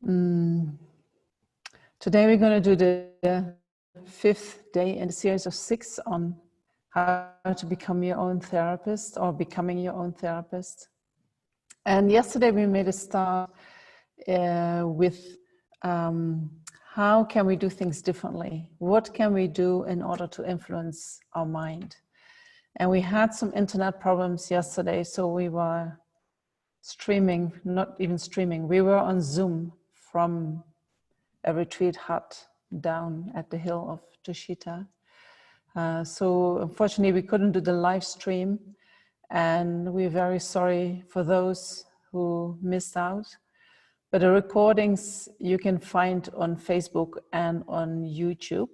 Today we're going to do the 5th day in a series of 6 on how to become your own therapist or becoming your own therapist. And yesterday we made a start with how can we do things differently? What can we do in order to influence our mind? And we had some internet problems yesterday, so we were streaming, not even streaming, we were on Zoom from a retreat hut down at the hill of Tushita. So unfortunately we couldn't do the live stream, and we're very sorry for those who missed out. But the recordings you can find on Facebook and on YouTube,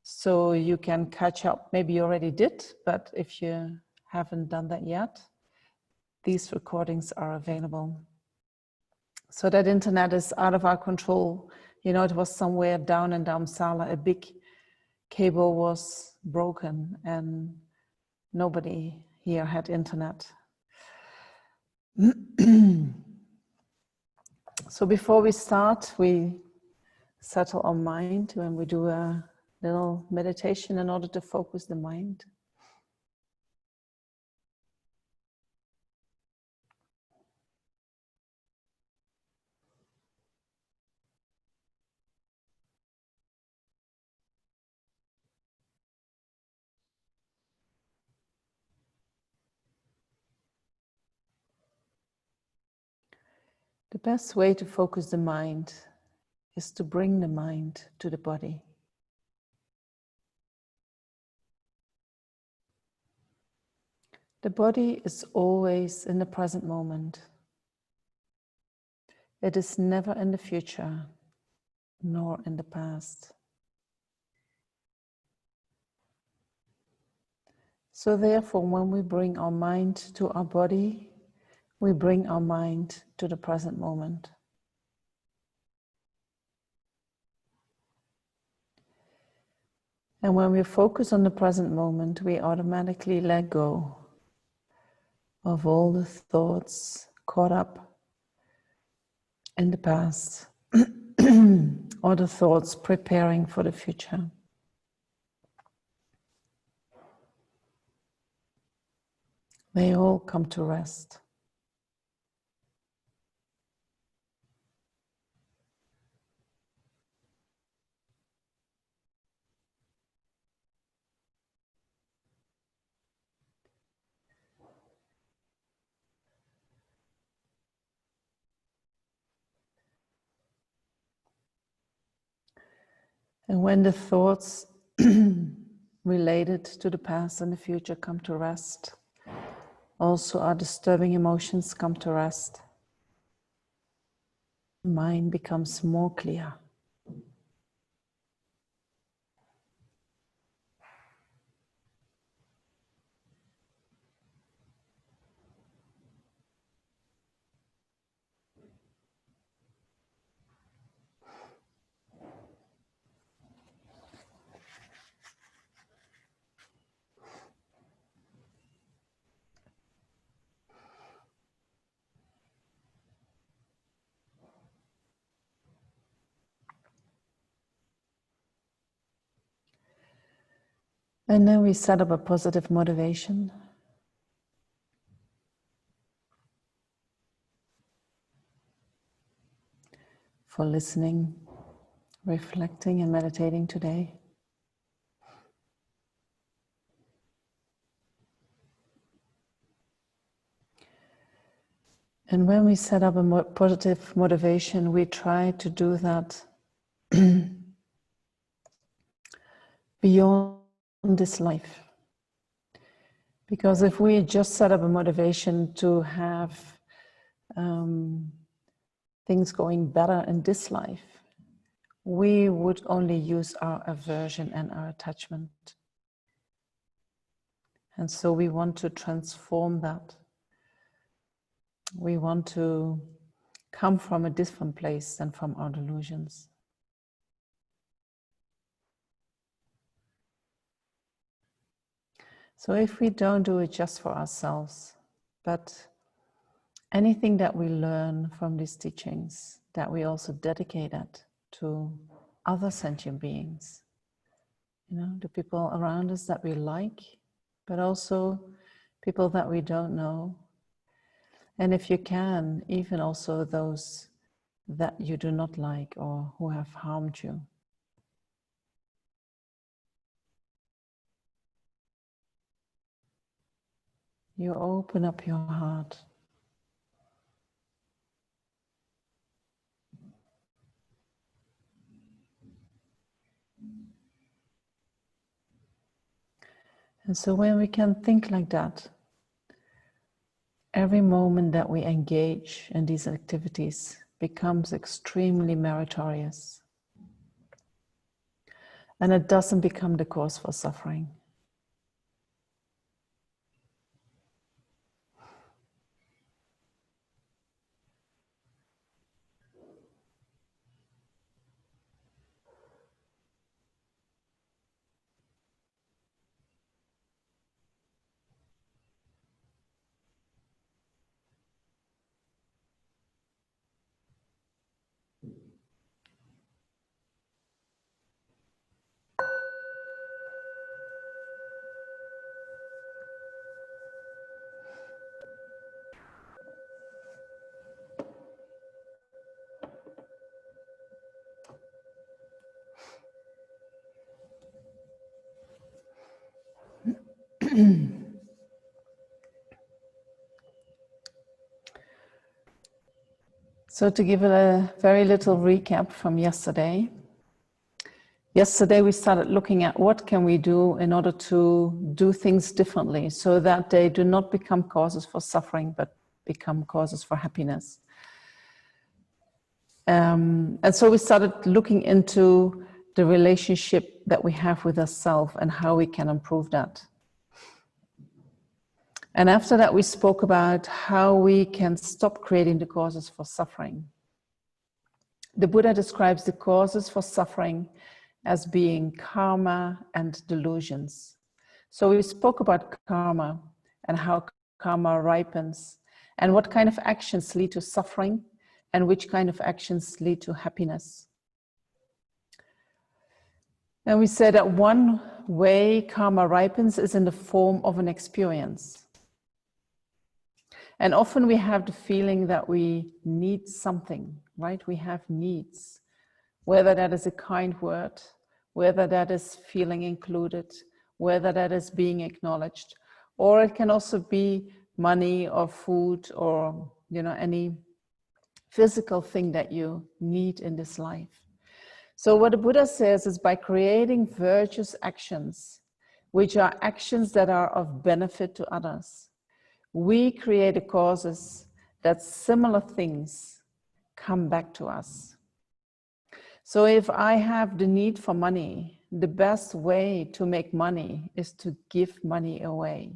so you can catch up. Maybe you already did, but if you haven't done that yet, these recordings are available. So that internet is out of our control. You know, it was somewhere down in Dharamsala, a big cable was broken and nobody here had internet. So before we start, we settle our mind when we do a little meditation in order to focus the mind. The best way to focus the mind is to bring the mind to the body. The body is always in the present moment. It is never in the future, nor in the past. So therefore, when we bring our mind to our body, we bring our mind to the present moment. And when we focus on the present moment, we automatically let go of all the thoughts caught up in the past or the thoughts preparing for the future. They all come to rest. And when the thoughts related to the past and the future come to rest, also our disturbing emotions come to rest. The mind becomes more clear. And then we set up a positive motivation. For listening, reflecting and meditating today. And when we set up a positive motivation, we try to do that beyond this life. Because if we just set up a motivation to have things going better in this life, we would only use our aversion and our attachment. And so we want to transform that. We want to come from a different place than from our delusions. So if we don't do it just for ourselves, but anything that we learn from these teachings that we also dedicate that to other sentient beings, you know, the people around us that we like, but also people that we don't know. And if you can, even also those that you do not like or who have harmed you. You open up your heart. And so when we can think like that, every moment that we engage in these activities becomes extremely meritorious. And it doesn't become the cause for suffering. So to give a very little recap from yesterday. Yesterday we started looking at what can we do in order to do things differently so that they do not become causes for suffering, but become causes for happiness. And so we started looking into the relationship that we have with ourselves and how we can improve that. And after that, we spoke about how we can stop creating the causes for suffering. The Buddha describes the causes for suffering as being karma and delusions. So we spoke about karma and how karma ripens and what kind of actions lead to suffering and which kind of actions lead to happiness. And we said that one way karma ripens is in the form of an experience. And often we have the feeling that we need something, right? We have needs, whether that is a kind word, whether that is feeling included, whether that is being acknowledged, or it can also be money or food or, you know, any physical thing that you need in this life. So what the Buddha says is by creating virtuous actions, which are actions that are of benefit to others, we create the causes that similar things come back to us. So if I have the need for money, the best way to make money is to give money away.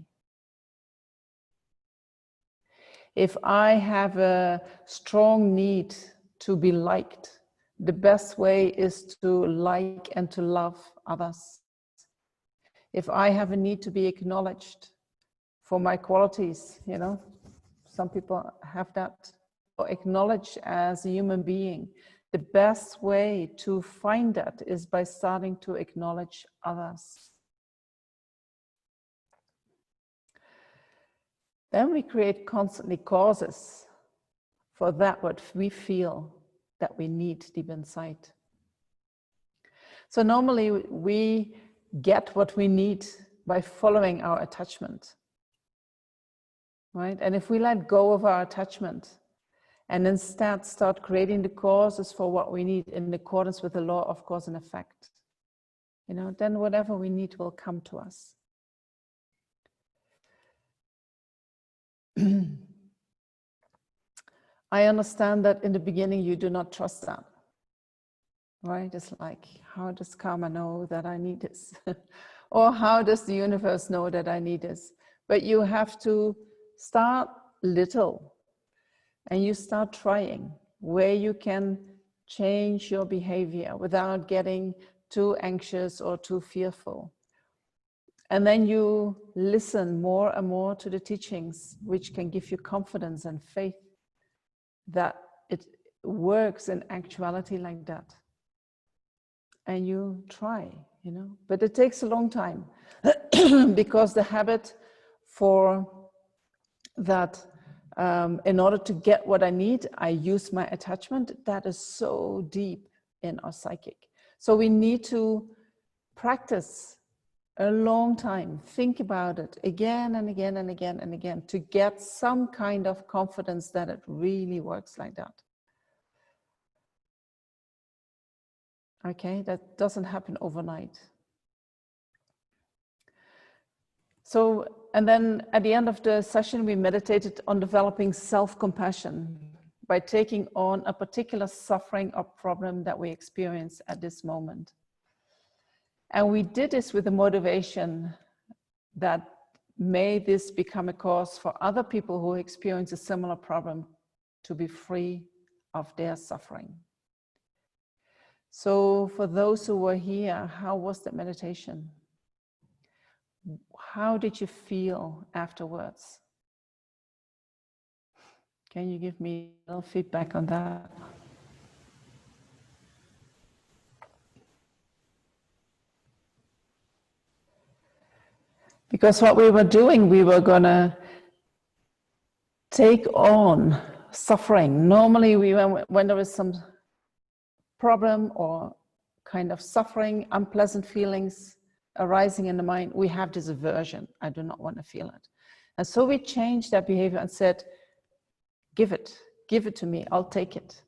If I have a strong need to be liked, the best way is to like and to love others. If I have a need to be acknowledged for my qualities, you know, some people have that, or acknowledged as a human being, the best way to find that is by starting to acknowledge others. Then we create constantly causes for that what we feel that we need deep inside. So normally we get what we need by following our attachment, right? And if we let go of our attachment and instead start creating the causes for what we need in accordance with the law of cause and effect, you know, then whatever we need will come to us. I understand that in the beginning you do not trust that, right? It's like, how does karma know that I need this? Or how does the universe know that I need this? But you have to start little and you start trying where you can change your behavior without getting too anxious or too fearful. And then you listen more and more to the teachings, which can give you confidence and faith that it works in actuality like that. And you try, you know, but it takes a long time because the habit for that, in order to get what I need, I use my attachment. That is so deep in our psychic. So we need to practice a long time, think about it again and again and again and again to get some kind of confidence that it really works like that. Okay, that doesn't happen overnight. So, and then at the end of the session, we meditated on developing self-compassion by taking on a particular suffering or problem that we experience at this moment. And we did this with the motivation that may this become a cause for other people who experience a similar problem to be free of their suffering. So for those who were here, how was that meditation? How did you feel afterwards? Can you give me a little feedback on that? Because what we were doing, we were gonna take on suffering. Normally, when there is some problem or kind of suffering, unpleasant feelings arising in the mind, we have this aversion. I do not want to feel it. And so we changed that behavior and said, give it to me, I'll take it.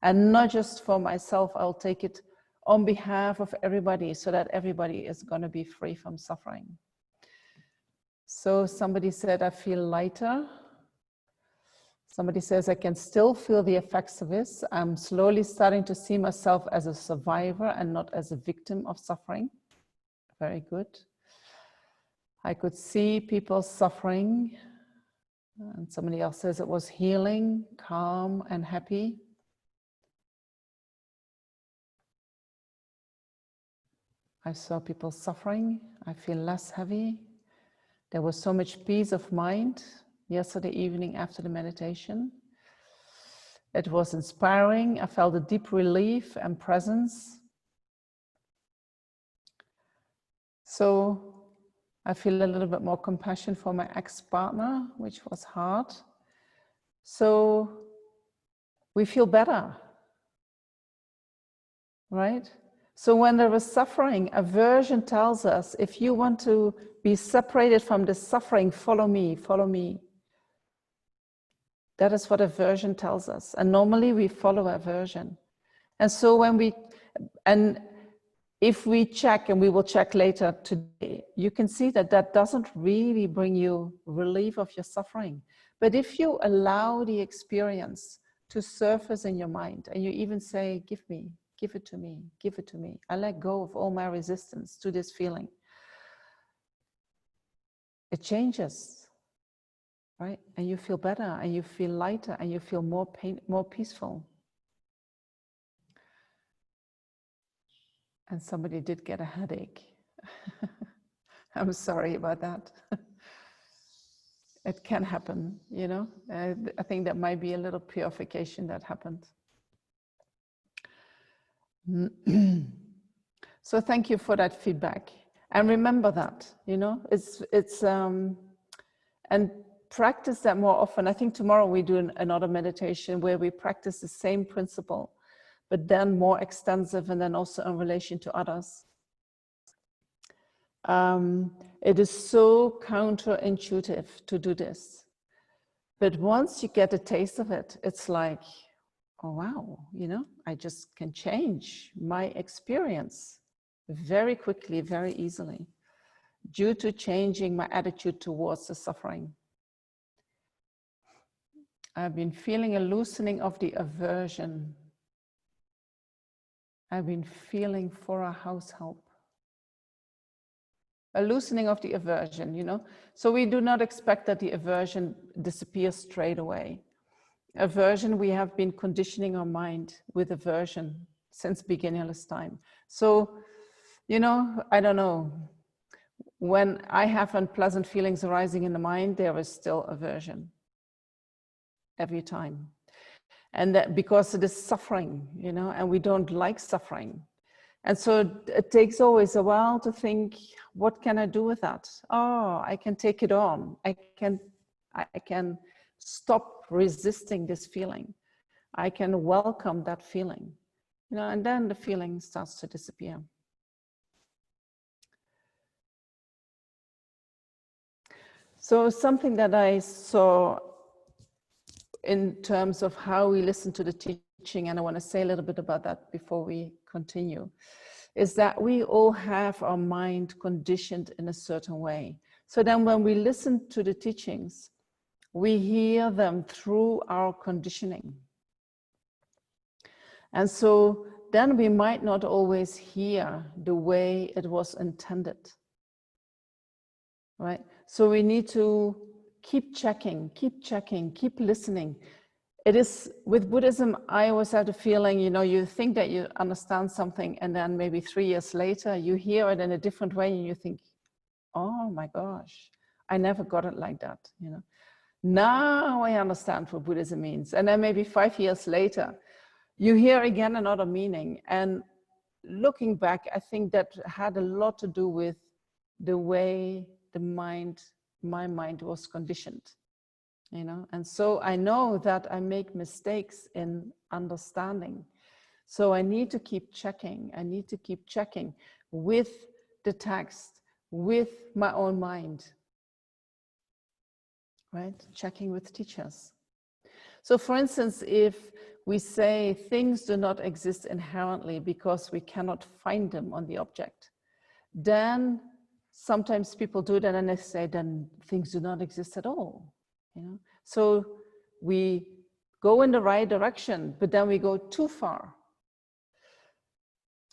And not just for myself, I'll take it on behalf of everybody so that everybody is going to be free from suffering. So somebody said, I feel lighter. Somebody says, I can still feel the effects of this. I'm slowly starting to see myself as a survivor and not as a victim of suffering. Very good. I could see people suffering. And somebody else says it was healing, calm, and happy. I saw people suffering. I feel less heavy. There was so much peace of mind yesterday evening after the meditation. It was inspiring. I felt a deep relief and presence. So I feel a little bit more compassion for my ex-partner, which was hard. So we feel better, right? So when there is suffering, aversion tells us, if you want to be separated from the suffering, follow me, follow me. That is what aversion tells us. And normally we follow aversion. And so if we check, and we will check later today, you can see that that doesn't really bring you relief of your suffering. But if you allow the experience to surface in your mind, and you even say, give it to me, give it to me. I let go of all my resistance to this feeling. It changes, right? And you feel better, and you feel lighter, and you feel more peaceful. And somebody did get a headache. I'm sorry about that. It can happen, you know. I think that might be a little purification that happened. So thank you for that feedback. And remember that, you know, and practice that more often. I think tomorrow we do another meditation where we practice the same principle, but then more extensive, and then also in relation to others. It is so counterintuitive to do this. But once you get a taste of it, it's like, oh, wow, you know, I just can change my experience very quickly, very easily, due to changing my attitude towards the suffering. I've been feeling a loosening of the aversion. I've been feeling for a house help. A loosening of the aversion, you know. So we do not expect that the aversion disappears straight away. Aversion, we have been conditioning our mind with aversion since beginningless time. So, you know, I don't know. When I have unpleasant feelings arising in the mind, there is still aversion every time. And that because it is suffering, you know, and we don't like suffering. And so it takes always a while to think, what can I do with that? Oh, I can take it on. I can stop resisting this feeling. I can welcome that feeling, you know, and then the feeling starts to disappear. So something that I saw in terms of how we listen to the teaching, and I want to say a little bit about that before we continue, is that we all have our mind conditioned in a certain way. So then when we listen to the teachings, we hear them through our conditioning. And so then we might not always hear the way it was intended, right? So we need to keep checking, keep listening. It is, with Buddhism, I always have the feeling, you know, you think that you understand something and then maybe 3 years later, you hear it in a different way and you think, oh my gosh, I never got it like that, you know. Now I understand what Buddhism means. And then maybe 5 years later, you hear again another meaning. And looking back, I think that had a lot to do with the way my mind was conditioned, you know. And so I know that I make mistakes in understanding. So I need to keep checking. I need to keep checking with the text, with my own mind, right? Checking with teachers. So for instance, if we say things do not exist inherently because we cannot find them on the object, then sometimes people do that and they say, then things do not exist at all, you know? So we go in the right direction, but then we go too far.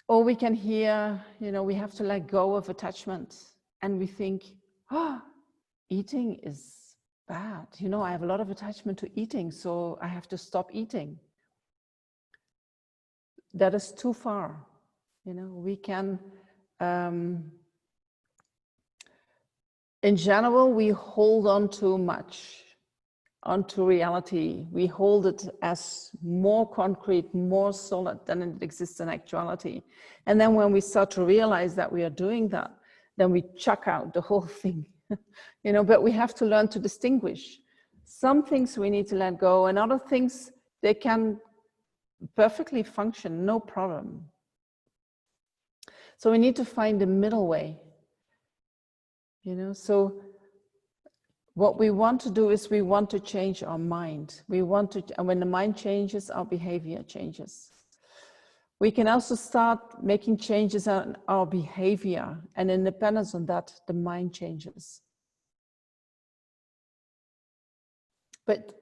Or we can hear, you know, we have to let go of attachment, and we think, oh, eating is bad. You know, I have a lot of attachment to eating, so I have to stop eating. That is too far. You know, we can, in general, we hold on too much onto reality. We hold it as more concrete, more solid than it exists in actuality. And then when we start to realize that we are doing that, then we chuck out the whole thing. You know, but we have to learn to distinguish. Some things we need to let go, and other things, they can perfectly function, no problem. So we need to find the middle way, you know. So what we want to do is we want to change our mind. We want to, and when the mind changes, our behavior changes. We can also start making changes in our behavior, and in dependence on that, the mind changes. But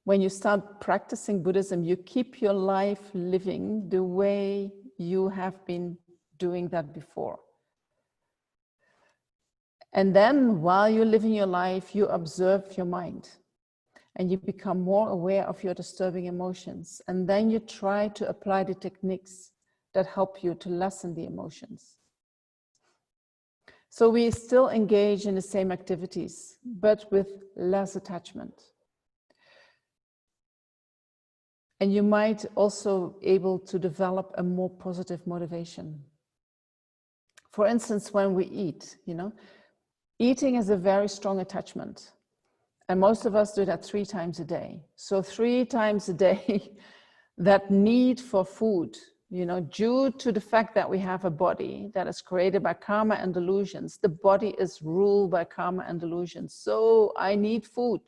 when you start practicing Buddhism, you keep your life living the way you have been doing that before. And then while you're living your life, you observe your mind and you become more aware of your disturbing emotions. And then you try to apply the techniques that help you to lessen the emotions. So we still engage in the same activities, but with less attachment. And you might also be able to develop a more positive motivation. For instance, when we eat, you know, eating is a very strong attachment. And most of us do that 3 times a day. So 3 times a day, that need for food, you know, due to the fact that we have a body that is created by karma and delusions, the body is ruled by karma and delusions. So I need food.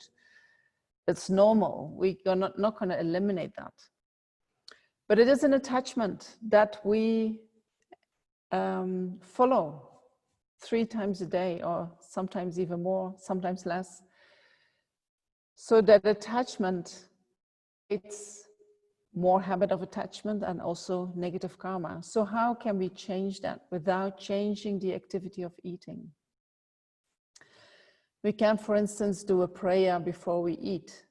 It's normal. We are not going to eliminate that. But it is an attachment that we follow 3 times a day, or sometimes even more, sometimes less. So that attachment, it's more habit of attachment and also negative karma. So how can we change that without changing the activity of eating? We can, for instance, do a prayer before we eat.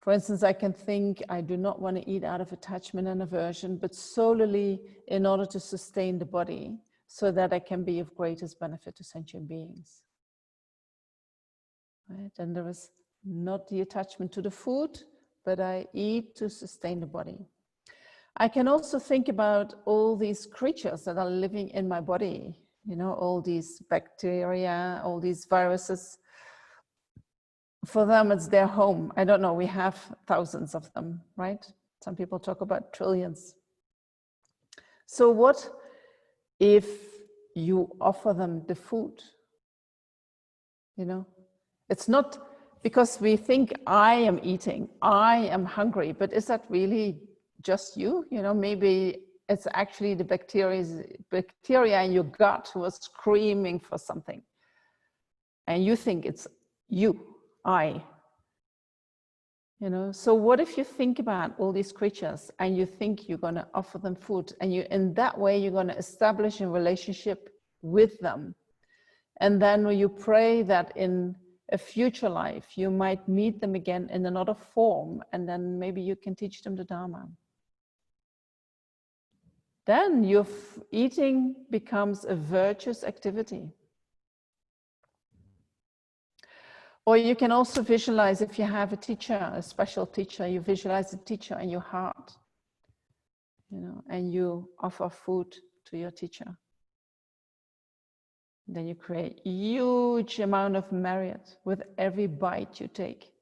For instance, I can think, I do not want to eat out of attachment and aversion, but solely in order to sustain the body so that I can be of greatest benefit to sentient beings. Right? And there is not the attachment to the food, but I eat to sustain the body. I can also think about all these creatures that are living in my body, you know, all these bacteria, all these viruses. For them, it's their home. I don't know, we have thousands of them, right? Some people talk about trillions. So what if you offer them the food? You know, it's not because we think I am eating, I am hungry, but is that really just you? You know, maybe it's actually the bacteria in your gut who are screaming for something. And you think it's you, I. You know, so what if you think about all these creatures and you think you're going to offer them food, and you, in that way, you're going to establish a relationship with them. And then you pray that in a future life, you might meet them again in another form, and then maybe you can teach them the Dharma. Then your eating becomes a virtuous activity. Or you can also visualize, if you have a teacher, a special teacher, you visualize the teacher in your heart, you know, and you offer food to your teacher. Then you create huge amount of merit with every bite you take.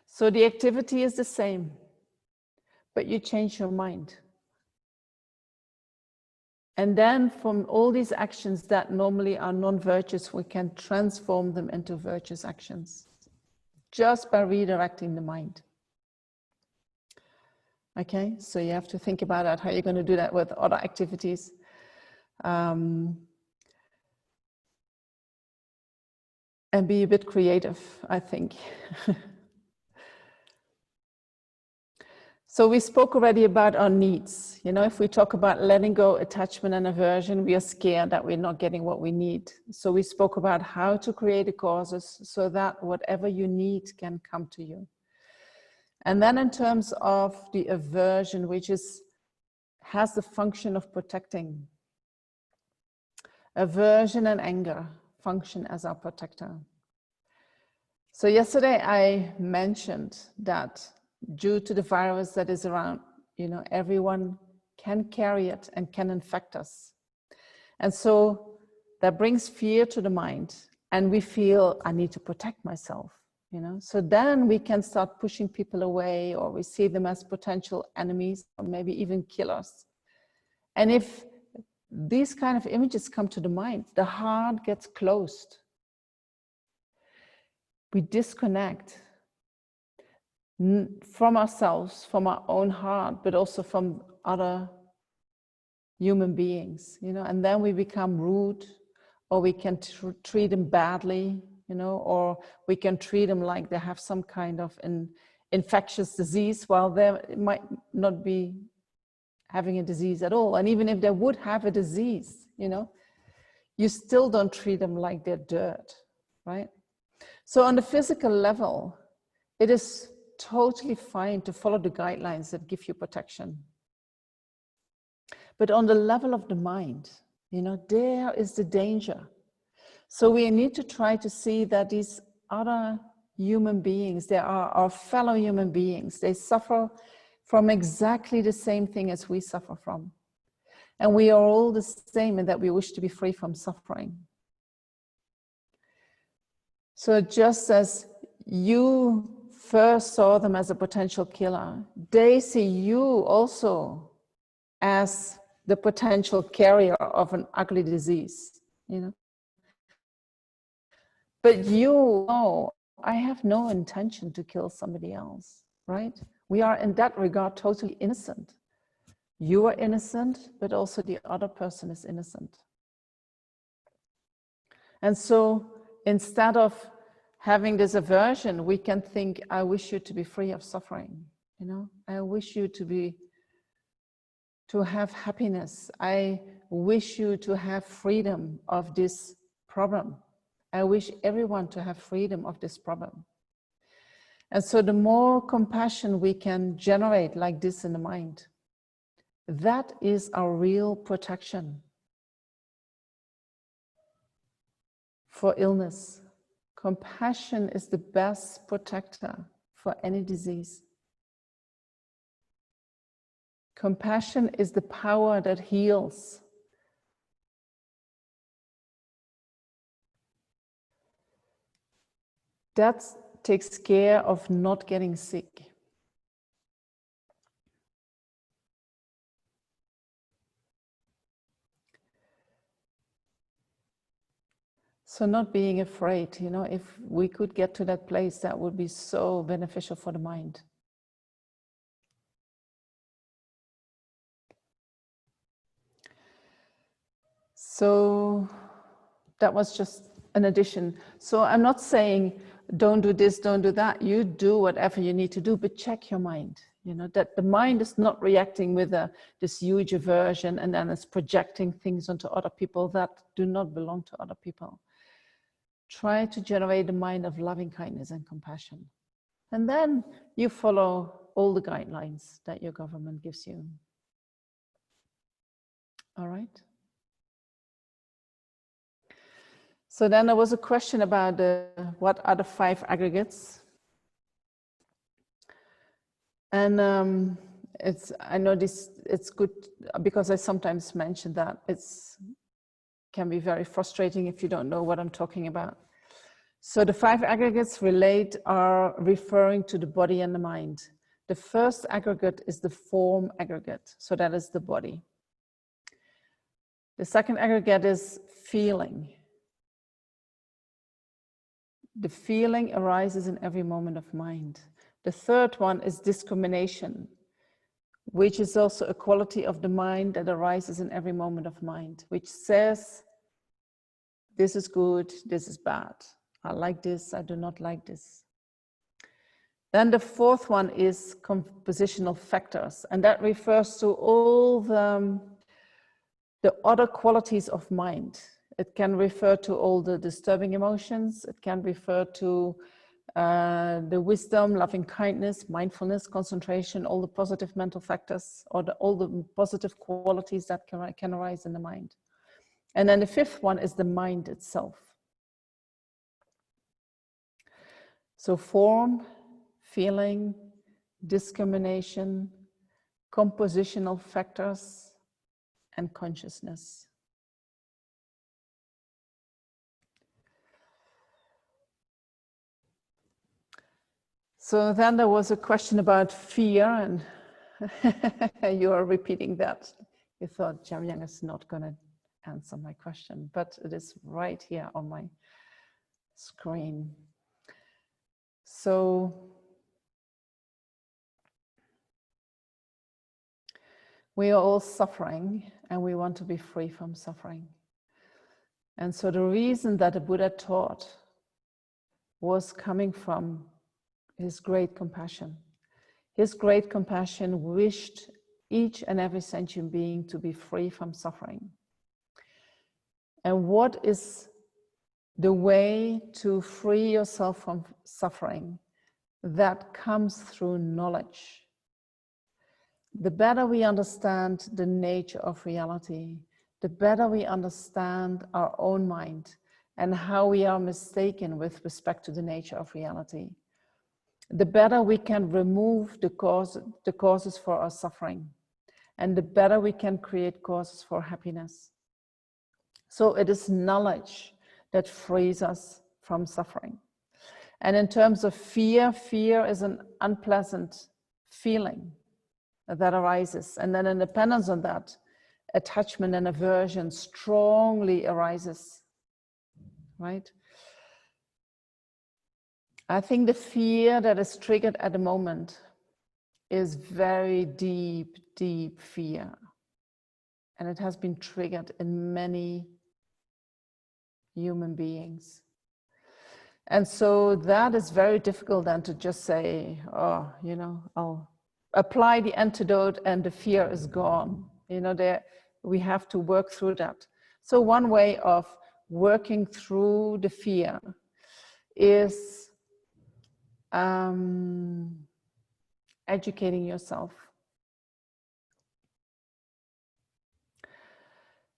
So the activity is the same, but you change your mind. And then from all these actions that normally are non-virtuous, we can transform them into virtuous actions just by redirecting the mind. Okay, so you have to think about that, how you're going to do that with other activities. And be a bit creative, I think. So we spoke already about our needs. You know, if we talk about letting go, attachment and aversion, we are scared that we're not getting what we need. So we spoke about how to create the causes so that whatever you need can come to you. And then in terms of the aversion, which has the function of protecting. Aversion and anger function as our protector. So yesterday I mentioned that due to the virus that is around, you know, everyone can carry it and can infect us. And so that brings fear to the mind, and we feel, I need to protect myself, you know. So then we can start pushing people away, or we see them as potential enemies, or maybe even killers. And if these kind of images come to the mind, the heart gets closed. We disconnect from ourselves, from our own heart, but also from other human beings, you know, and then we become rude, or we can treat them badly, you know, or we can treat them like they have some kind of an infectious disease, while they might not be having a disease at all. And even if they would have a disease, you know, you still don't treat them like they're dirt, right? So on the physical level, it is totally fine to follow the guidelines that give you protection. But on the level of the mind, you know, there is the danger. So we need to try to see that these other human beings, they are our fellow human beings. They suffer from exactly the same thing as we suffer from. And we are all the same in that we wish to be free from suffering. So just as you first saw them as a potential killer, they see you also as the potential carrier of an ugly disease, you know. But you know, I have no intention to kill somebody else, right? We are in that regard totally innocent. You are innocent, but also the other person is innocent. And so instead of having this aversion, we can think, I wish you to be free of suffering, you know? I wish you to have happiness. I wish you to have freedom of this problem. I wish everyone to have freedom of this problem. And so the more compassion we can generate like this in the mind, that is our real protection for illness, Compassion is the best protector for any disease. Compassion is the power that heals. That takes care of not getting sick. So not being afraid, you know, if we could get to that place, that would be so beneficial for the mind. So that was just an addition. So I'm not saying don't do this, don't do that. You do whatever you need to do, but check your mind. You know, that the mind is not reacting with this huge aversion and then it's projecting things onto other people that do not belong to other people. Try to generate a mind of loving kindness and compassion. And then you follow all the guidelines that your government gives you. All right. So then there was a question about what are the 5 aggregates? And I know it's good because I sometimes mention that can be very frustrating if you don't know what I'm talking about. So the 5 aggregates are referring to the body and the mind. The first aggregate is the form aggregate, so that is the body. The second aggregate is feeling. The feeling arises in every moment of mind. The third one is discrimination, which is also a quality of the mind that arises in every moment of mind, which says, this is good, this is bad. I like this, I do not like this. Then the fourth one is compositional factors, and that refers to all the other qualities of mind. It can refer to all the disturbing emotions. It can refer to the wisdom, loving kindness, mindfulness, concentration, all the positive mental factors, or all the positive qualities that can arise in the mind. And then the fifth one is the mind itself. So form, feeling, discrimination, compositional factors, and consciousness. So then there was a question about fear, and you are repeating that. You thought Jamyang is not going to answer my question, but it is right here on my screen. So we are all suffering and we want to be free from suffering. And so the reason that the Buddha taught was coming from his great compassion. His great compassion wished each and every sentient being to be free from suffering. And what is the way to free yourself from suffering? That comes through knowledge. The better we understand the nature of reality, the better we understand our own mind and how we are mistaken with respect to the nature of reality, the better we can remove the causes for our suffering, and the better we can create causes for happiness. So it is knowledge that frees us from suffering. And in terms of fear, fear is an unpleasant feeling that arises. And then in dependence on that, attachment and aversion strongly arises, right? I think the fear that is triggered at the moment is very deep, deep fear. And it has been triggered in many human beings. And so that is very difficult then to just say, oh, you know, I'll apply the antidote and the fear is gone. You know, we have to work through that. So one way of working through the fear is educating yourself.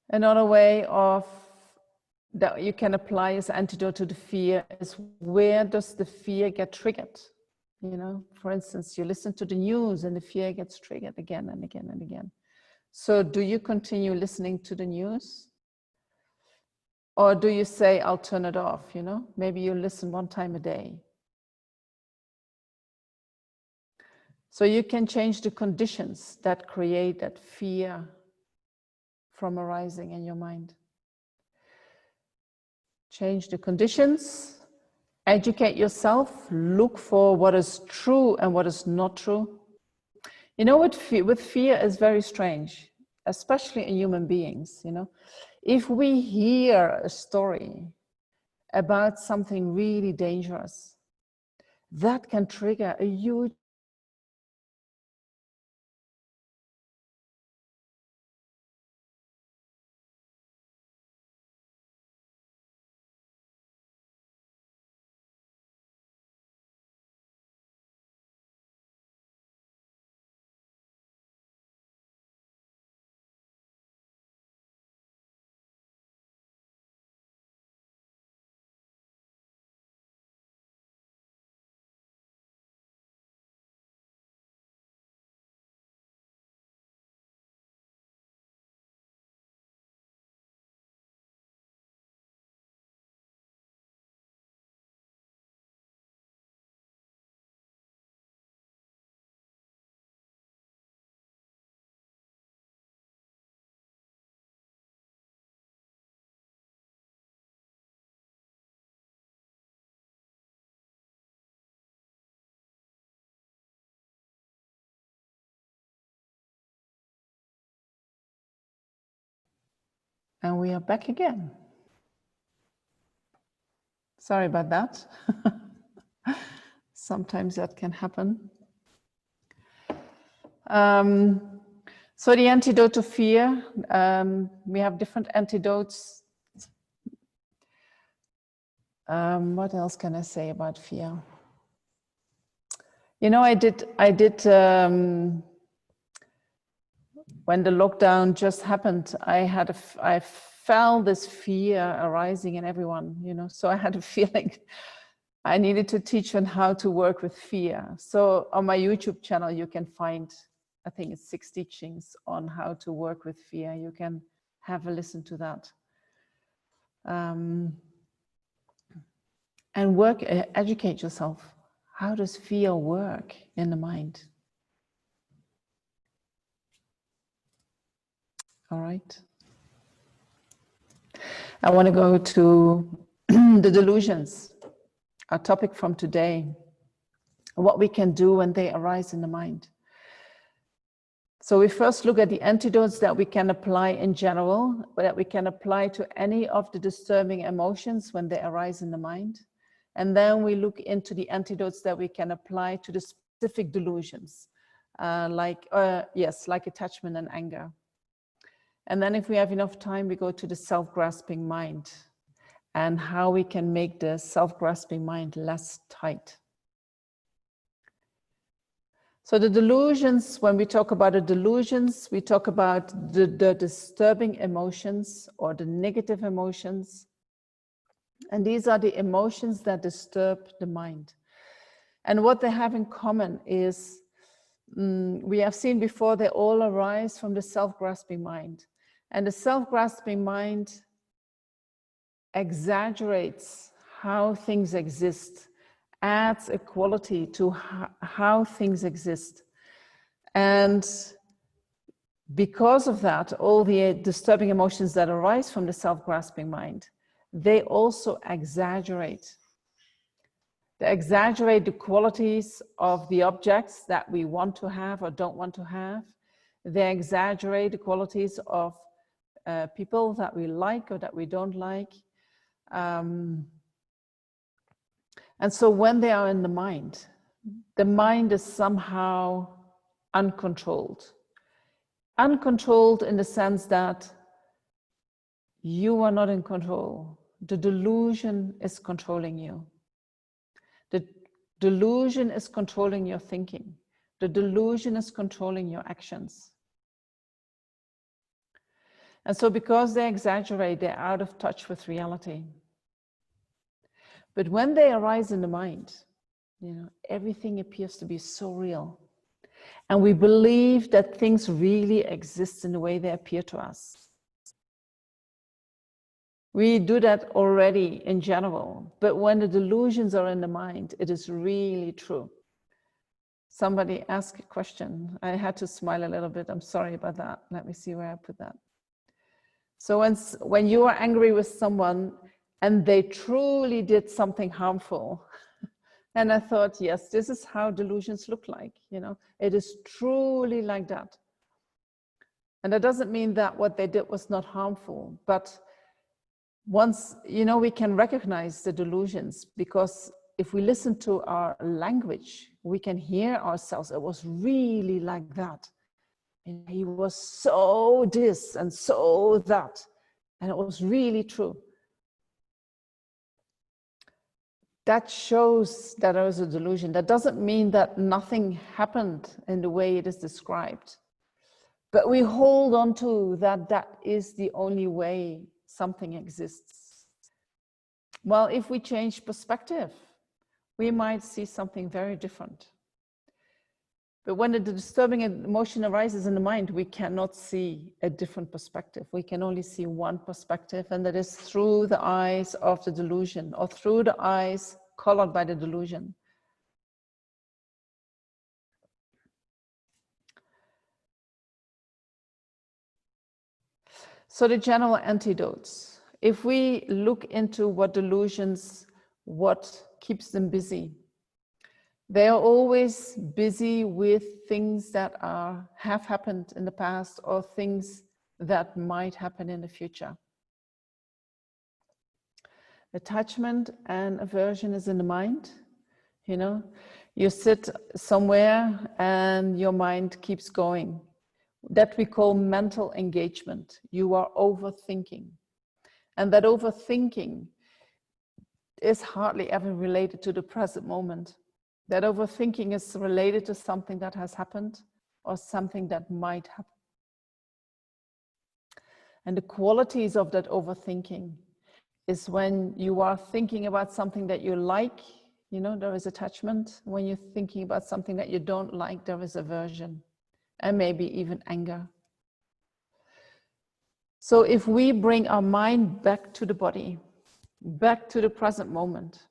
Another way of that you can apply as antidote to the fear is, where does the fear get triggered? You know, for instance, you listen to the news and the fear gets triggered again and again and again. So do you continue listening to the news? Or do you say, I'll turn it off, you know? Maybe you listen one time a day. So you can change the conditions that create that fear from arising in your mind. Change the conditions, educate yourself, look for what is true and what is not true. You know, with fear is very strange, especially in human beings, you know. If we hear a story about something really dangerous, that can trigger a huge And we are back again. Sorry about that. Sometimes that can happen. So the antidote to fear, we have different antidotes. What else can I say about fear? You know, I did when the lockdown just happened, I felt this fear arising in everyone, you know, so I had a feeling I needed to teach them how to work with fear. So on my YouTube channel, you can find, I think it's 6 teachings on how to work with fear. You can have a listen to that. And educate yourself. How does fear work in the mind? All right. I want to go to the delusions, our topic from today, what we can do when they arise in the mind. So we first look at the antidotes that we can apply in general, that we can apply to any of the disturbing emotions when they arise in the mind. And then we look into the antidotes that we can apply to the specific delusions, like attachment and anger. And then if we have enough time, we go to the self-grasping mind and how we can make the self-grasping mind less tight. So the delusions, when we talk about the delusions, we talk about the disturbing emotions or the negative emotions. And these are the emotions that disturb the mind. And what they have in common is, we have seen before, they all arise from the self-grasping mind. And the self-grasping mind exaggerates how things exist, adds a quality to how things exist. And because of that, all the disturbing emotions that arise from the self-grasping mind, they also exaggerate. They exaggerate the qualities of the objects that we want to have or don't want to have. They exaggerate the qualities of people that we like or that we don't like. And so when they are in the mind is somehow uncontrolled. Uncontrolled in the sense that you are not in control. The delusion is controlling you. The delusion is controlling your thinking. The delusion is controlling your actions. And so because they exaggerate, they're out of touch with reality. But when they arise in the mind, you know, everything appears to be so real. And we believe that things really exist in the way they appear to us. We do that already in general, but when the delusions are in the mind, it is really true. Somebody asked a question. I had to smile a little bit. I'm sorry about that. Let me see where I put that. So when you are angry with someone and they truly did something harmful, and I thought, yes, this is how delusions look like, you know, it is truly like that. And that doesn't mean that what they did was not harmful, but once, you know, we can recognize the delusions, because if we listen to our language, we can hear ourselves. It was really like that. And he was so this and so that. And it was really true. That shows that there is a delusion. That doesn't mean that nothing happened in the way it is described. But we hold on to that is the only way something exists. Well, if we change perspective, we might see something very different. But when the disturbing emotion arises in the mind, we cannot see a different perspective. We can only see one perspective, and that is through the eyes of the delusion, or through the eyes colored by the delusion. So the general antidotes. If we look into what delusions, what keeps them busy, they are always busy with things that have happened in the past, or things that might happen in the future. Attachment and aversion is in the mind. You know, you sit somewhere and your mind keeps going. That we call mental engagement. You are overthinking. And that overthinking is hardly ever related to the present moment. That overthinking is related to something that has happened or something that might happen. And the qualities of that overthinking is when you are thinking about something that you like, you know, there is attachment. When you're thinking about something that you don't like, there is aversion, and maybe even anger. So if we bring our mind back to the body, back to the present moment,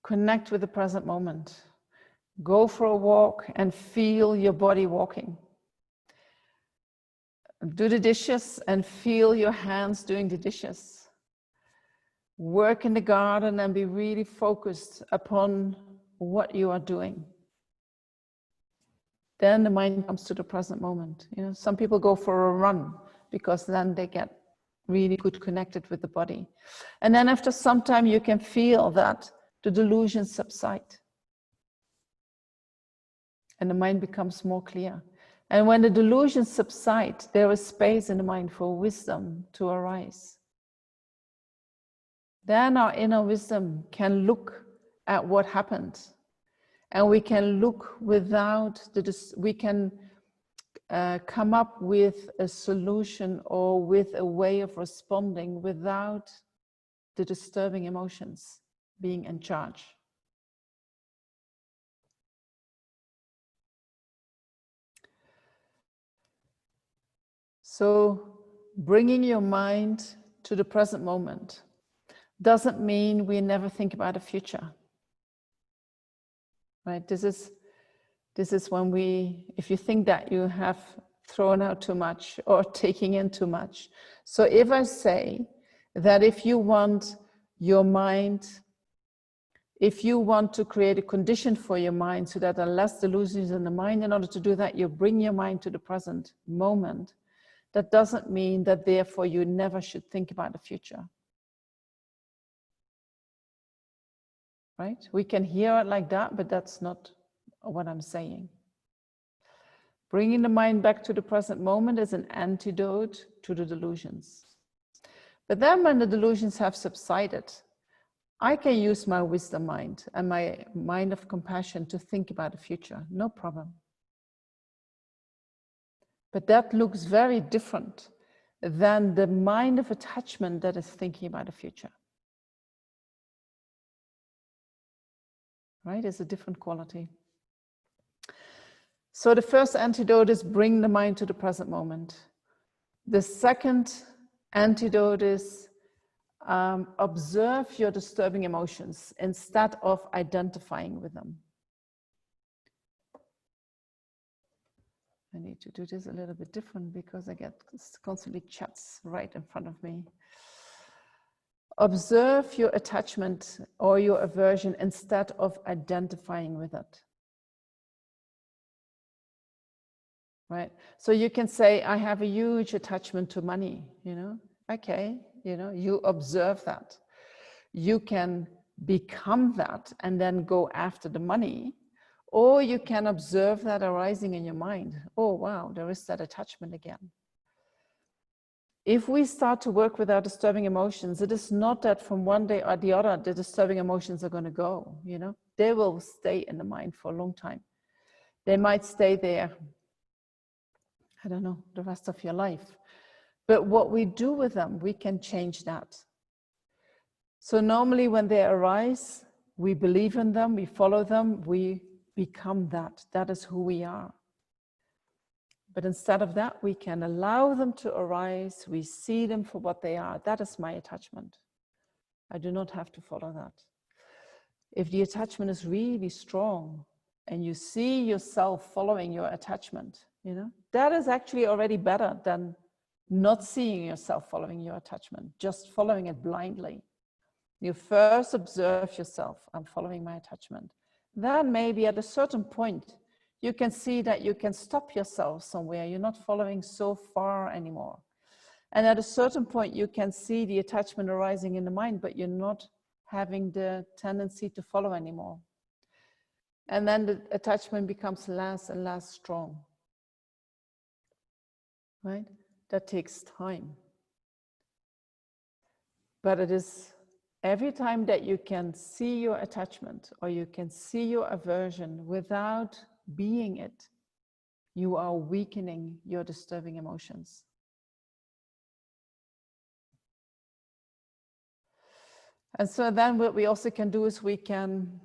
connect with the present moment, go for a walk and feel your body walking. Do the dishes and feel your hands doing the dishes. Work in the garden and be really focused upon what you are doing. Then the mind comes to the present moment. You know, some people go for a run because then they get really good connected with the body. And then after some time you can feel that the delusions subside. And the mind becomes more clear. And when the delusions subside, there is space in the mind for wisdom to arise. Then our inner wisdom can look at what happened. And we can look without we can come up with a solution or with a way of responding without the disturbing emotions being in charge. So bringing your mind to the present moment doesn't mean we never think about the future. Right? This is when if you think that you have thrown out too much or taking in too much. So if I say that if you want your mind, if you want to create a condition for your mind so that there are less delusions in the mind, in order to do that, you bring your mind to the present moment. That doesn't mean that therefore you never should think about the future. Right? We can hear it like that, but that's not what I'm saying. Bringing the mind back to the present moment is an antidote to the delusions. But then when the delusions have subsided, I can use my wisdom mind and my mind of compassion to think about the future, no problem. But that looks very different than the mind of attachment that is thinking about the future. Right? It's a different quality. So the first antidote is bring the mind to the present moment. The second antidote is observe your disturbing emotions instead of identifying with them. I need to do this a little bit different because I get constantly chats right in front of me. Observe your attachment or your aversion instead of identifying with it. Right? So you can say, I have a huge attachment to money, you know? Okay, you know, you observe that. You can become that and then go after the money, or you can observe that arising in your mind. Oh, wow, there is that attachment again. If we start to work with our disturbing emotions, it is not that from one day or the other, the disturbing emotions are going to go, you know? They will stay in the mind for a long time. They might stay there, I don't know, the rest of your life. But what we do with them, we can change that. So normally when they arise, we believe in them, we follow them, we become that. That is who we are. But instead of that, we can allow them to arise. We see them for what they are. That is my attachment. I do not have to follow that. If the attachment is really strong and you see yourself following your attachment, you know, that is actually already better than not seeing yourself following your attachment, just following it blindly. You first observe yourself, I'm following my attachment. Then maybe at a certain point, you can see that you can stop yourself somewhere. You're not following so far anymore. And at a certain point, you can see the attachment arising in the mind, but you're not having the tendency to follow anymore. And then the attachment becomes less and less strong. Right? That takes time. But it is every time that you can see your attachment or you can see your aversion without being it, you are weakening your disturbing emotions. And so then what we also can do is we can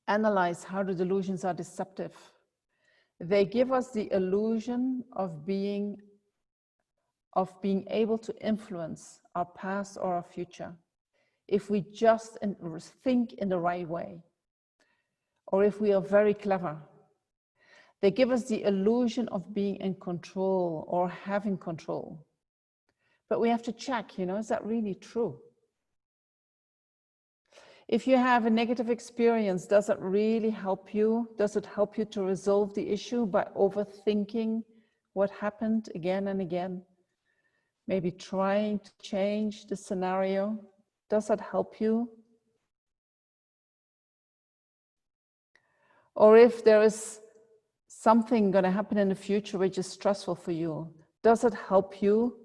analyze how the delusions are deceptive. They give us the illusion of being able to influence our past or our future if we just think in the right way, or if we are very clever. They give us the illusion of being in control or having control. But we have to check, you know, is that really true? If you have a negative experience, does it really help you? Does it help you to resolve the issue by overthinking what happened again and again? Maybe trying to change the scenario. Does that help you? Or if there is something going to happen in the future which is stressful for you, does it help you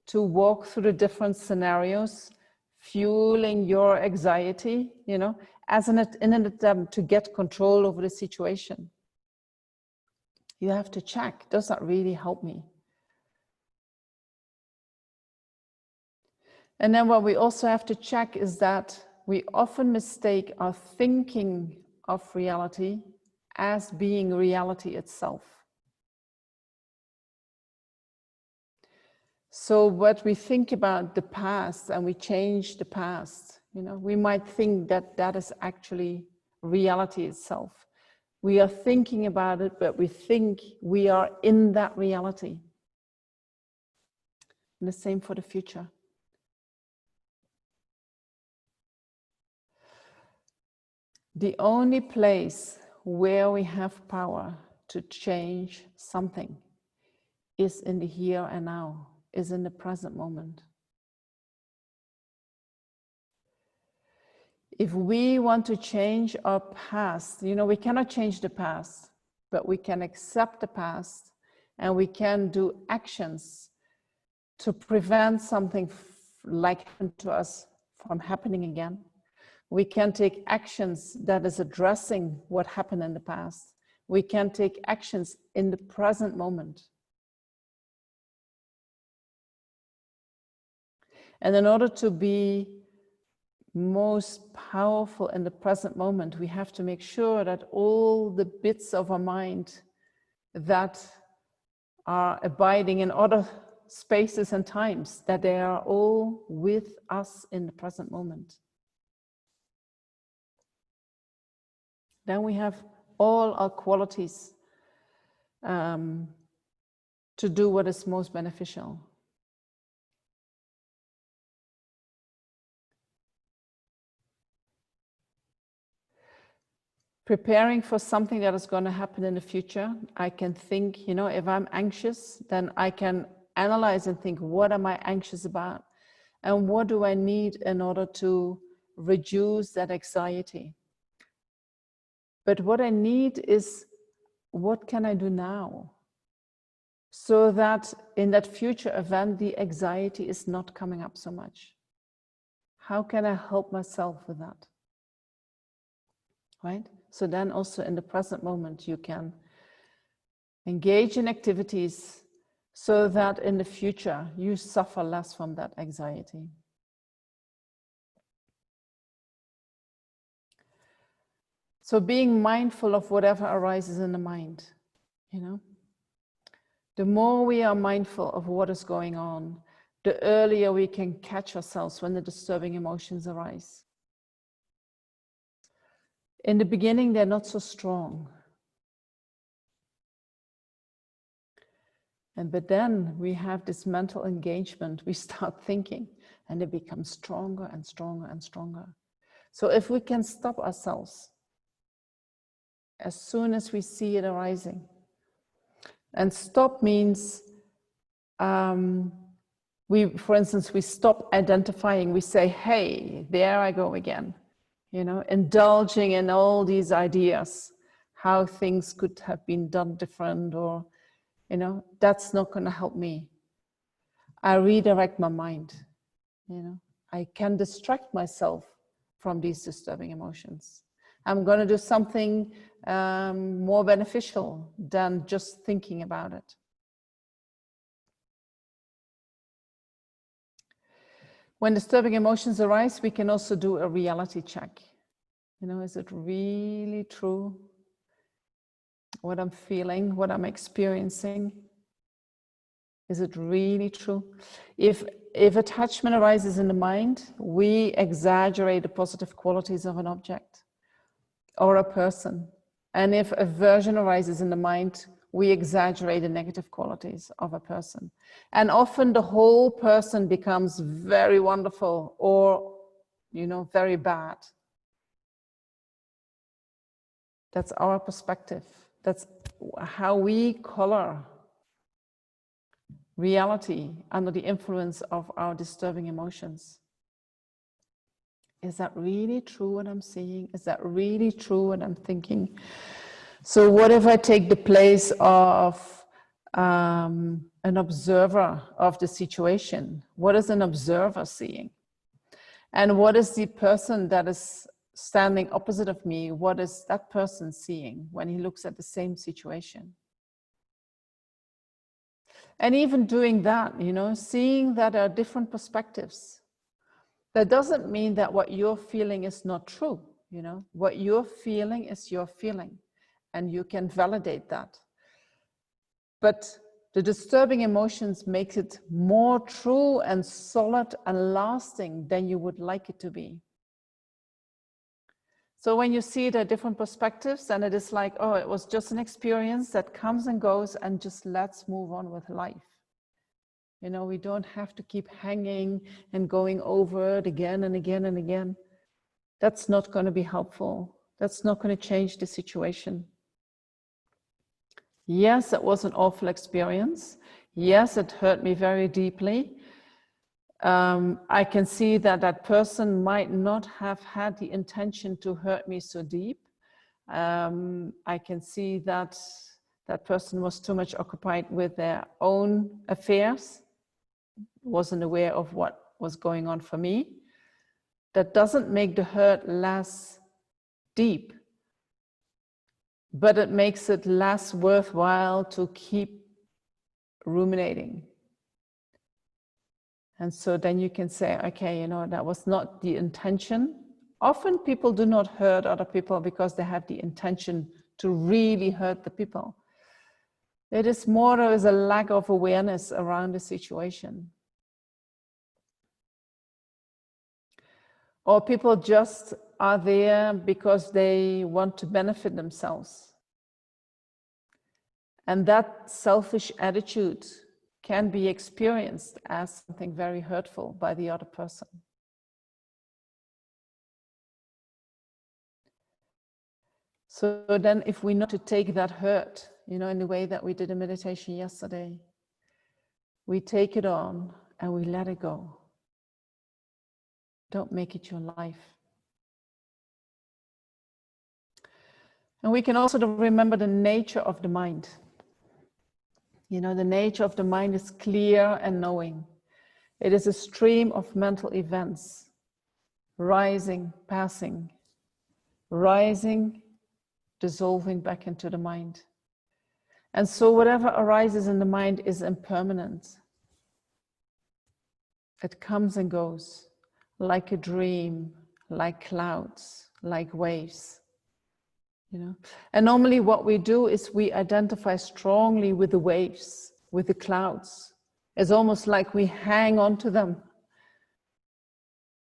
to walk through the different scenarios, fueling your anxiety, you know, in an attempt to get control over the situation? You have to check, does that really help me? And then what we also have to check is that we often mistake our thinking of reality as being reality itself. So what we think about the past and we change the past, you know, we might think that that is actually reality itself. We are thinking about it, but we think we are in that reality. And the same for the future. The only place where we have power to change something is in the here and now, is in the present moment. If we want to change our past, you know, we cannot change the past, but we can accept the past and we can do actions to prevent something like happened to us from happening again. We can take actions that is addressing what happened in the past. We can take actions in the present moment. And in order to be most powerful in the present moment, we have to make sure that all the bits of our mind that are abiding in other spaces and times, that they are all with us in the present moment. Then we have all our qualities to do what is most beneficial. Preparing for something that is going to happen in the future, I can think, if I'm anxious, then I can analyze and think, what am I anxious about? And what do I need in order to reduce that anxiety? But what I need is, what can I do now? So that in that future event, the anxiety is not coming up so much. How can I help myself with that? Right? So then also in the present moment, you can engage in activities so that in the future, you suffer less from that anxiety. So being mindful of whatever arises in the mind, the more we are mindful of what is going on, the earlier we can catch ourselves when the disturbing emotions arise. In the beginning, they're not so strong. But then we have this mental engagement, we start thinking, and it becomes stronger and stronger and stronger. So if we can stop ourselves as soon as we see it arising, and stop means, for instance, we stop identifying, we say, hey, there I go again, indulging in all these ideas, how things could have been done different, or, that's not going to help me. I redirect my mind, I can distract myself from these disturbing emotions. I'm going to do something more beneficial than just thinking about it. When disturbing emotions arise, we can also do a reality check. Is it really true? What I'm feeling, what I'm experiencing? Is it really true? If attachment arises in the mind, we exaggerate the positive qualities of an object or a person. And if aversion arises in the mind, we exaggerate the negative qualities of a person. And often the whole person becomes very wonderful or, very bad. That's our perspective. That's how we color reality under the influence of our disturbing emotions. Is that really true what I'm seeing? Is that really true what I'm thinking? So what if I take the place of an observer of the situation? What is an observer seeing? And what is the person that is standing opposite of me? What is that person seeing when he looks at the same situation? And even doing that, seeing that there are different perspectives. That doesn't mean that what you're feeling is not true. What you're feeling is your feeling, and you can validate that. But the disturbing emotions make it more true and solid and lasting than you would like it to be. So when you see the different perspectives, and it is like, oh, it was just an experience that comes and goes, and just let's move on with life. We don't have to keep hanging and going over it again and again and again. That's not going to be helpful. That's not going to change the situation. Yes, it was an awful experience. Yes, it hurt me very deeply. I can see that that person might not have had the intention to hurt me so deep. I can see that that person was too much occupied with their own affairs, wasn't aware of what was going on for me. That doesn't make the hurt less deep, but it makes it less worthwhile to keep ruminating. And so then you can say, okay, you know, that was not the intention. Often people do not hurt other people because they have the intention to really hurt the people. It is more as a lack of awareness around the situation. Or people just are there because they want to benefit themselves. And that selfish attitude can be experienced as something very hurtful by the other person. So then if we know to take that hurt, you know, in the way that we did in meditation yesterday, we take it on and we let it go. Don't make it your life. And we can also remember the nature of the mind. You know, the nature of the mind is clear and knowing. It is a stream of mental events, rising, passing, rising, dissolving back into the mind. And so whatever arises in the mind is impermanent. It comes and goes like a dream, like clouds, like waves. You know? And normally what we do is we identify strongly with the waves, with the clouds. It's almost like we hang on to them.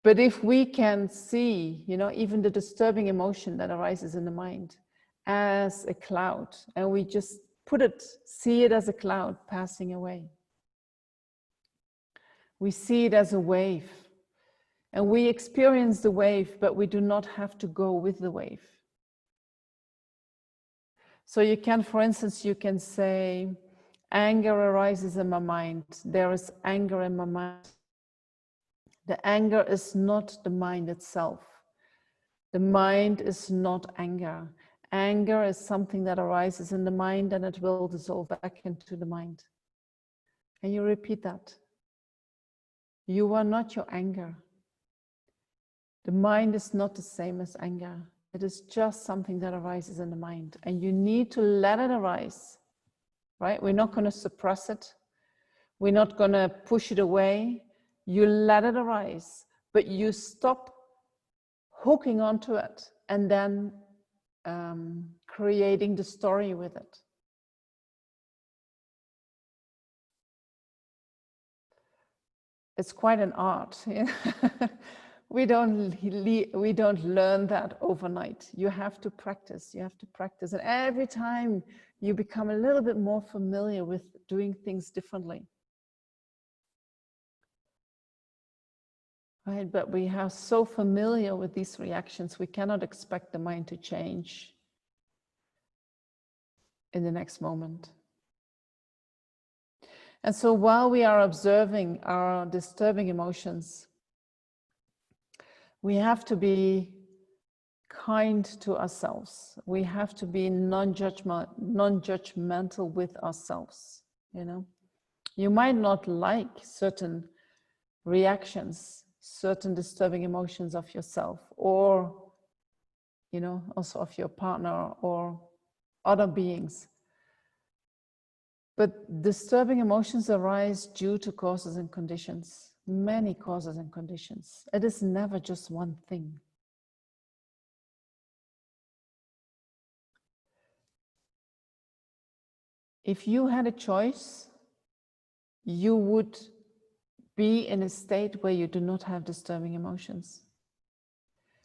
But if we can see, you know, even the disturbing emotion that arises in the mind as a cloud, and we just see it as a cloud passing away. We see it as a wave, and we experience the wave, but we do not have to go with the wave. So you can, for instance, you can say, anger arises in my mind. There is anger in my mind. The anger is not the mind itself. The mind is not anger. Anger is something that arises in the mind and it will dissolve back into the mind. And you repeat that. You are not your anger. The mind is not the same as anger. It is just something that arises in the mind. And you need to let it arise, right? We're not going to suppress it. We're not going to push it away. You let it arise, but you stop hooking onto it and then creating the story with it. It's quite an art. We don't learn that overnight. You have to practice. You have to practice, and every time you become a little bit more familiar with doing things differently. Right, but we are so familiar with these reactions, we cannot expect the mind to change in the next moment. And so while we are observing our disturbing emotions, we have to be kind to ourselves. We have to be non-judgmental with ourselves, you know. You might not like certain reactions, certain disturbing emotions of yourself, or, you know, also of your partner or other beings. But disturbing emotions arise due to causes and conditions, many causes and conditions. It is never just one thing. If you had a choice, you would be in a state where you do not have disturbing emotions.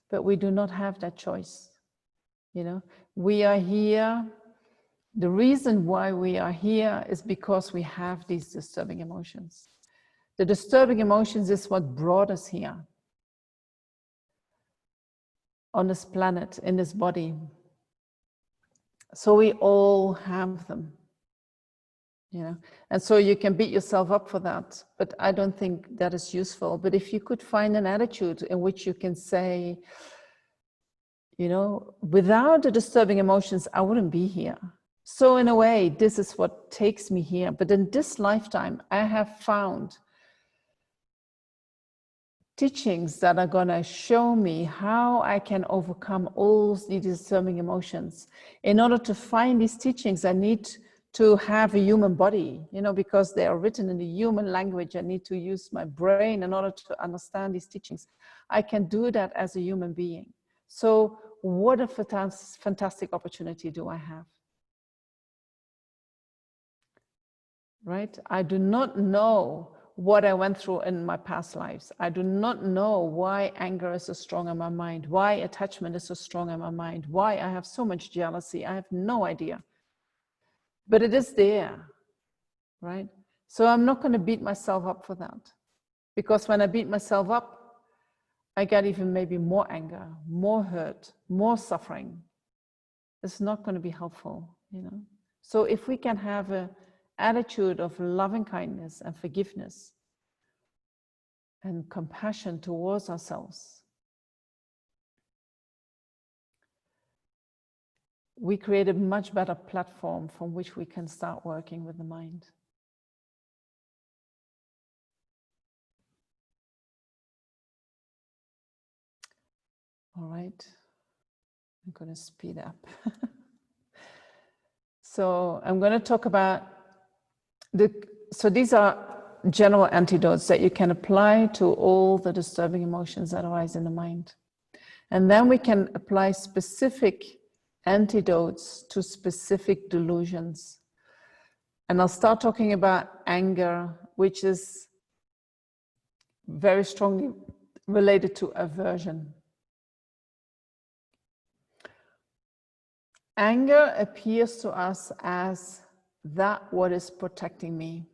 But we do not have that choice. You know, we are here. The reason why we are here is because we have these disturbing emotions. The disturbing emotions is what brought us here on this planet, in this body. So we all have them. You know, and so you can beat yourself up for that, but I don't think that is useful. But if you could find an attitude in which you can say, you know, without the disturbing emotions, I wouldn't be here. So in a way, this is what takes me here. But in this lifetime, I have found teachings that are going to show me how I can overcome all the disturbing emotions. In order to find these teachings, I need to have a human body, you know, because they are written in the human language. I need to use my brain in order to understand these teachings. I can do that as a human being. So what a fantastic opportunity do I have? Right? I do not know what I went through in my past lives. I do not know why anger is so strong in my mind, why attachment is so strong in my mind, why I have so much jealousy. I have no idea. But it is there, right? So I'm not going to beat myself up for that. Because when I beat myself up, I get even maybe more anger, more hurt, more suffering. It's not going to be helpful, you know? So if we can have an attitude of loving kindness and forgiveness and compassion towards ourselves, we create a much better platform from which we can start working with the mind. All right, I'm going to speed up. So I'm going to talk about so these are general antidotes that you can apply to all the disturbing emotions that arise in the mind. And then we can apply specific antidotes to specific delusions. And I'll start talking about anger, which is very strongly related to aversion. Anger appears to us as that what is protecting me.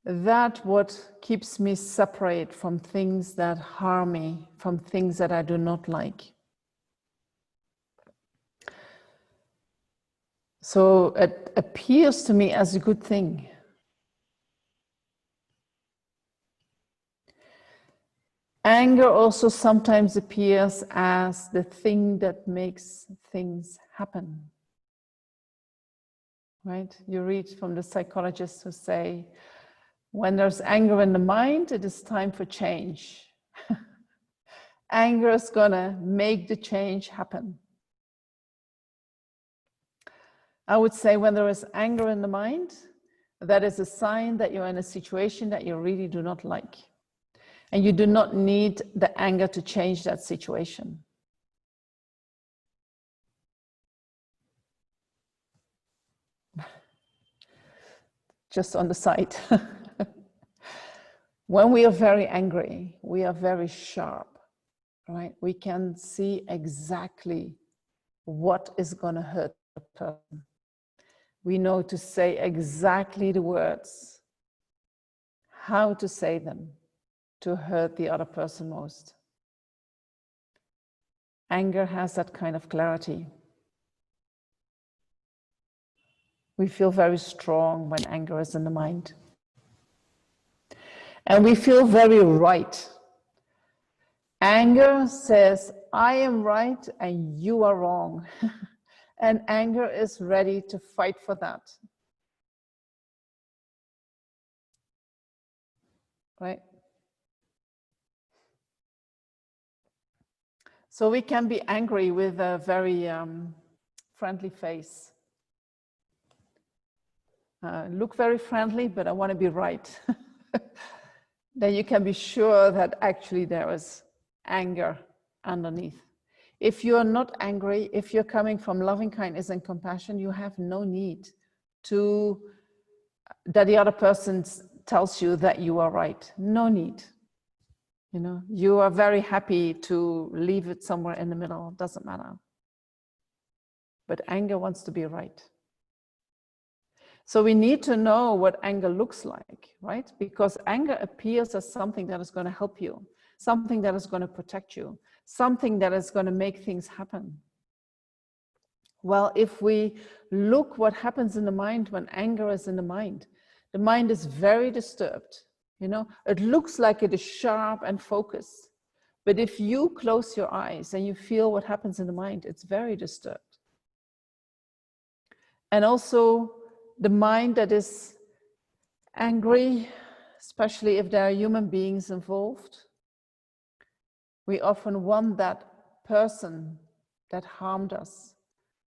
That what keeps me separate from things that harm me, from things that I do not like. So it appears to me as a good thing. Anger also sometimes appears as the thing that makes things happen. Right? You read from the psychologists who say, when there's anger in the mind, it is time for change. Anger is gonna make the change happen. I would say when there is anger in the mind, that is a sign that you're in a situation that you really do not like. And you do not need the anger to change that situation. Just on the side. When we are very angry, we are very sharp, right? We can see exactly what is going to hurt the person. We know to say exactly the words, how to say them to hurt the other person most. Anger has that kind of clarity. We feel very strong when anger is in the mind. And we feel very right. Anger says, I am right and you are wrong. And anger is ready to fight for that. Right? So we can be angry with a very friendly face. Look very friendly, but I want to be right. Then you can be sure that actually there is anger underneath. If you are not angry, if you're coming from loving kindness and compassion, you have no need to that the other person tells you that you are right. No need. You know, you are very happy to leave it somewhere in the middle. It doesn't matter. But anger wants to be right. So we need to know what anger looks like, right? Because anger appears as something that is going to help you, something that is going to protect you, something that is going to make things happen. Well, if we look what happens in the mind when anger is in the mind is very disturbed. You know, it looks like it is sharp and focused. But if you close your eyes and you feel what happens in the mind, it's very disturbed. And also, the mind that is angry, especially if there are human beings involved, we often want that person that harmed us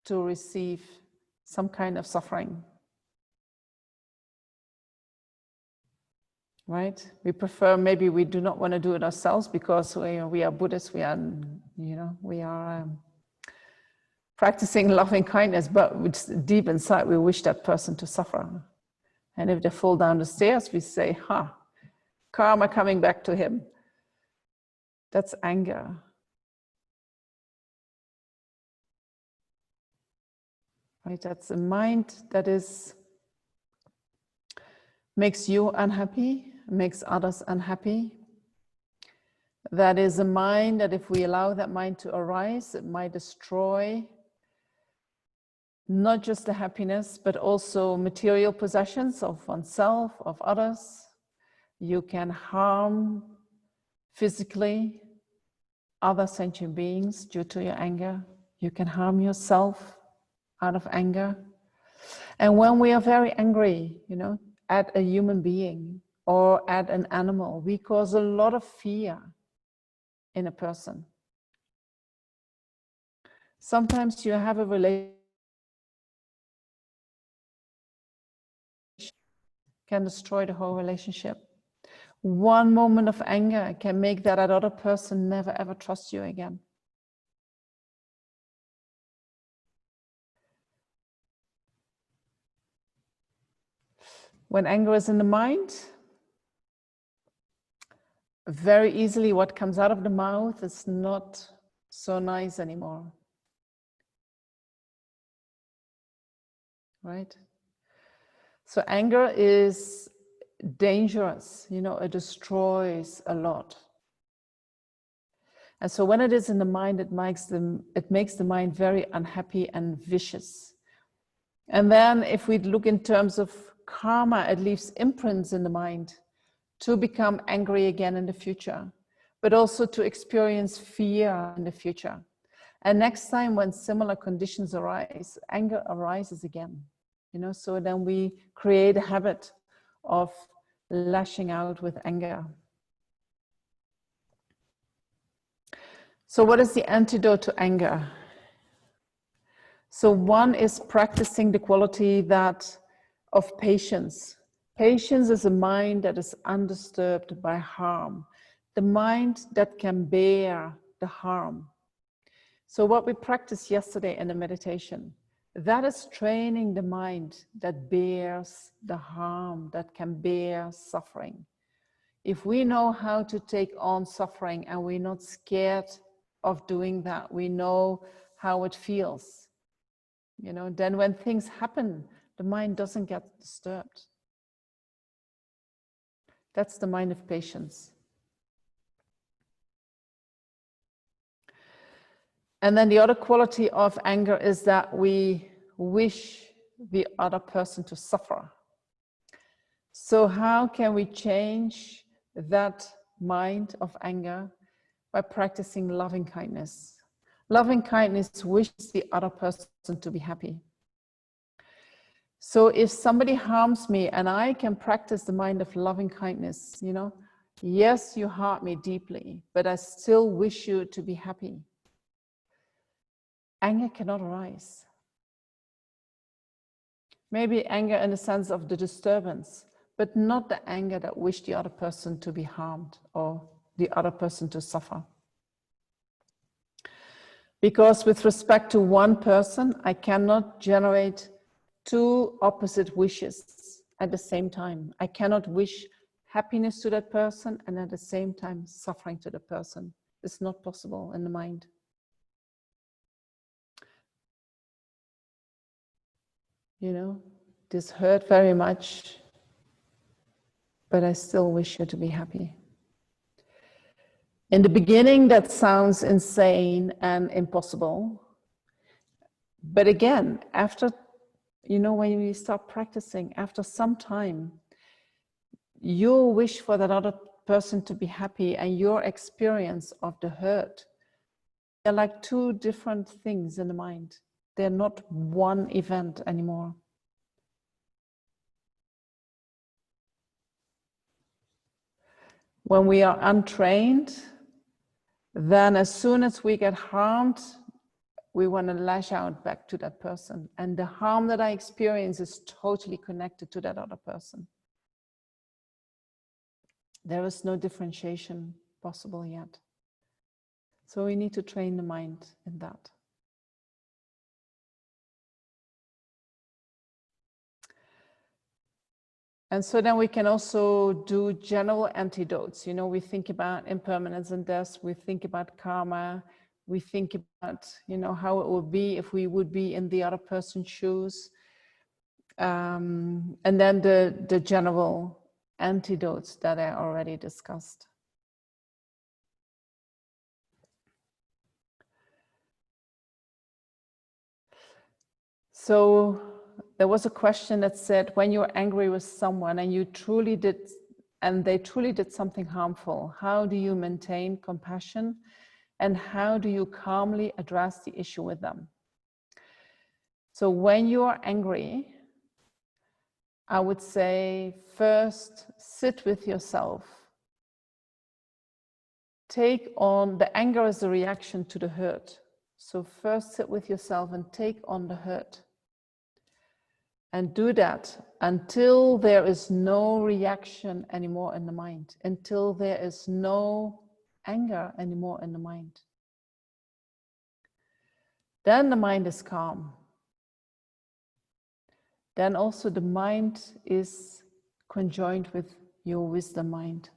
to receive some kind of suffering. Right? We prefer, maybe we do not want to do it ourselves because we are Buddhists, we are, we are practicing loving kindness, but deep inside we wish that person to suffer. And if they fall down the stairs, we say, karma coming back to him. That's anger. Right? That's a mind that makes you unhappy, makes others unhappy. That is a mind that if we allow that mind to arise, it might destroy not just the happiness, but also material possessions of oneself, of others. You can harm physically other sentient beings due to your anger. You can harm yourself out of anger. And when we are very angry, at a human being or at an animal, we cause a lot of fear in a person. Sometimes you have a relationship can destroy the whole relationship. One moment of anger can make that other person never ever trust you again. When anger is in the mind, very easily what comes out of the mouth is not so nice anymore. Right? So anger is dangerous, it destroys a lot. And so when it is in the mind, it makes the mind very unhappy and vicious. And then if we look in terms of karma, it leaves imprints in the mind to become angry again in the future, but also to experience fear in the future. And next time when similar conditions arise, anger arises again. So then we create a habit of lashing out with anger. So what is the antidote to anger? So one is practicing the quality of patience. Patience is a mind that is undisturbed by harm. The mind that can bear the harm. So what we practiced yesterday in the meditation, that is training the mind that bears the harm, that can bear suffering. If we know how to take on suffering and we're not scared of doing that, we know how it feels, then when things happen, the mind doesn't get disturbed. That's the mind of patience. And then the other quality of anger is that we wish the other person to suffer. So how can we change that mind of anger? By practicing loving kindness. Loving kindness wishes the other person to be happy. So if somebody harms me and I can practice the mind of loving kindness, yes, you hurt me deeply, but I still wish you to be happy. Anger cannot arise. Maybe anger in the sense of the disturbance, but not the anger that wished the other person to be harmed or the other person to suffer. Because with respect to one person, I cannot generate two opposite wishes at the same time. I cannot wish happiness to that person and at the same time suffering to the person. It's not possible in the mind. This hurt very much, but I still wish you to be happy. In the beginning, that sounds insane and impossible. But again, after, when you start practicing, after some time, your wish for that other person to be happy and your experience of the hurt, they're like two different things in the mind. They're not one event anymore. When we are untrained, then as soon as we get harmed, we want to lash out back to that person. And the harm that I experience is totally connected to that other person. There is no differentiation possible yet. So we need to train the mind in that. And so then we can also do general antidotes. You know, we think about impermanence and death, we think about karma, we think about, you know, how it would be if we would be in the other person's shoes. And then the general antidotes that I already discussed. So there was a question that said, when you're angry with someone and they truly did something harmful, how do you maintain compassion and how do you calmly address the issue with them? So when you are angry, I would say first sit with yourself. Take on, the anger is a reaction to the hurt. So first sit with yourself and take on the hurt. And do that until there is no reaction anymore in the mind, until there is no anger anymore in the mind. Then the mind is calm. Then also the mind is conjoined with your wisdom mind.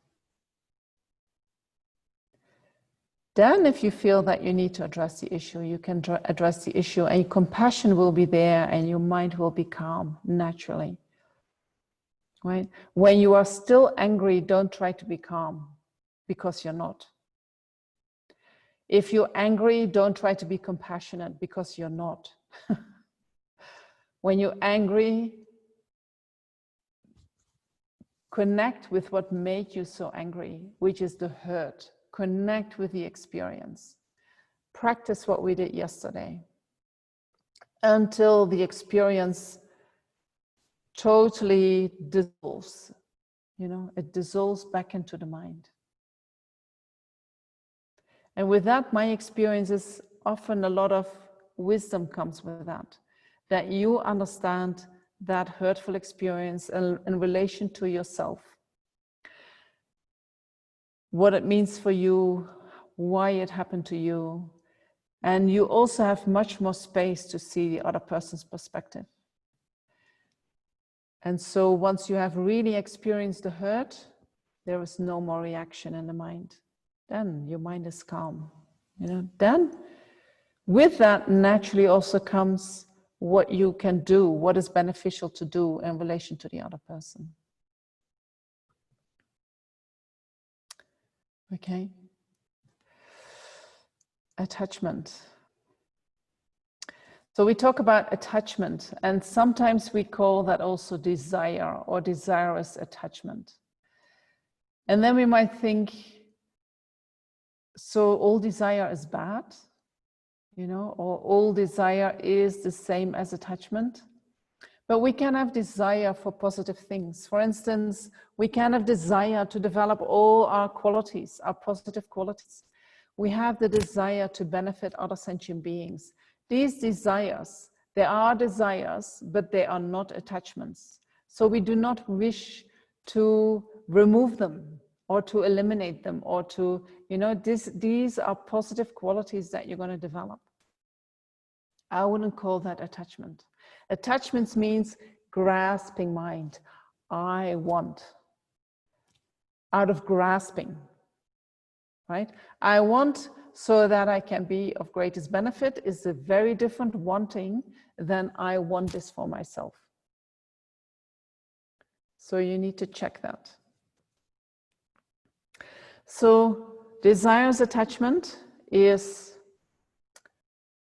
Then if you feel that you need to address the issue, you can address the issue and compassion will be there and your mind will be calm naturally. Right? When you are still angry, don't try to be calm because you're not. If you're angry, don't try to be compassionate because you're not. When you're angry, connect with what made you so angry, which is the hurt. Connect with the experience. Practice what we did yesterday until the experience totally dissolves. You know, it dissolves back into the mind. And with that, my experience is often a lot of wisdom comes with that. That you understand that hurtful experience in relation to yourself. What it means for you, why it happened to you. And you also have much more space to see the other person's perspective. And so once you have really experienced the hurt, there is no more reaction in the mind. Then your mind is calm. You know, then with that naturally also comes what you can do, what is beneficial to do in relation to the other person. Okay. Attachment. So we talk about attachment, and sometimes we call that also desire or desirous attachment. And then we might think, so all desire is bad, you know, or all desire is the same as attachment. But we can have desire for positive things. For instance, we can have desire to develop all our qualities, our positive qualities. We have the desire to benefit other sentient beings. These desires, they are desires, but they are not attachments. So we do not wish to remove them or to eliminate them or to, you know, these are positive qualities that you're going to develop. I wouldn't call that attachment. Attachments means grasping mind. I want. Out of grasping, right? I want so that I can be of greatest benefit is a very different wanting than I want this for myself. So you need to check that. So desires attachment is,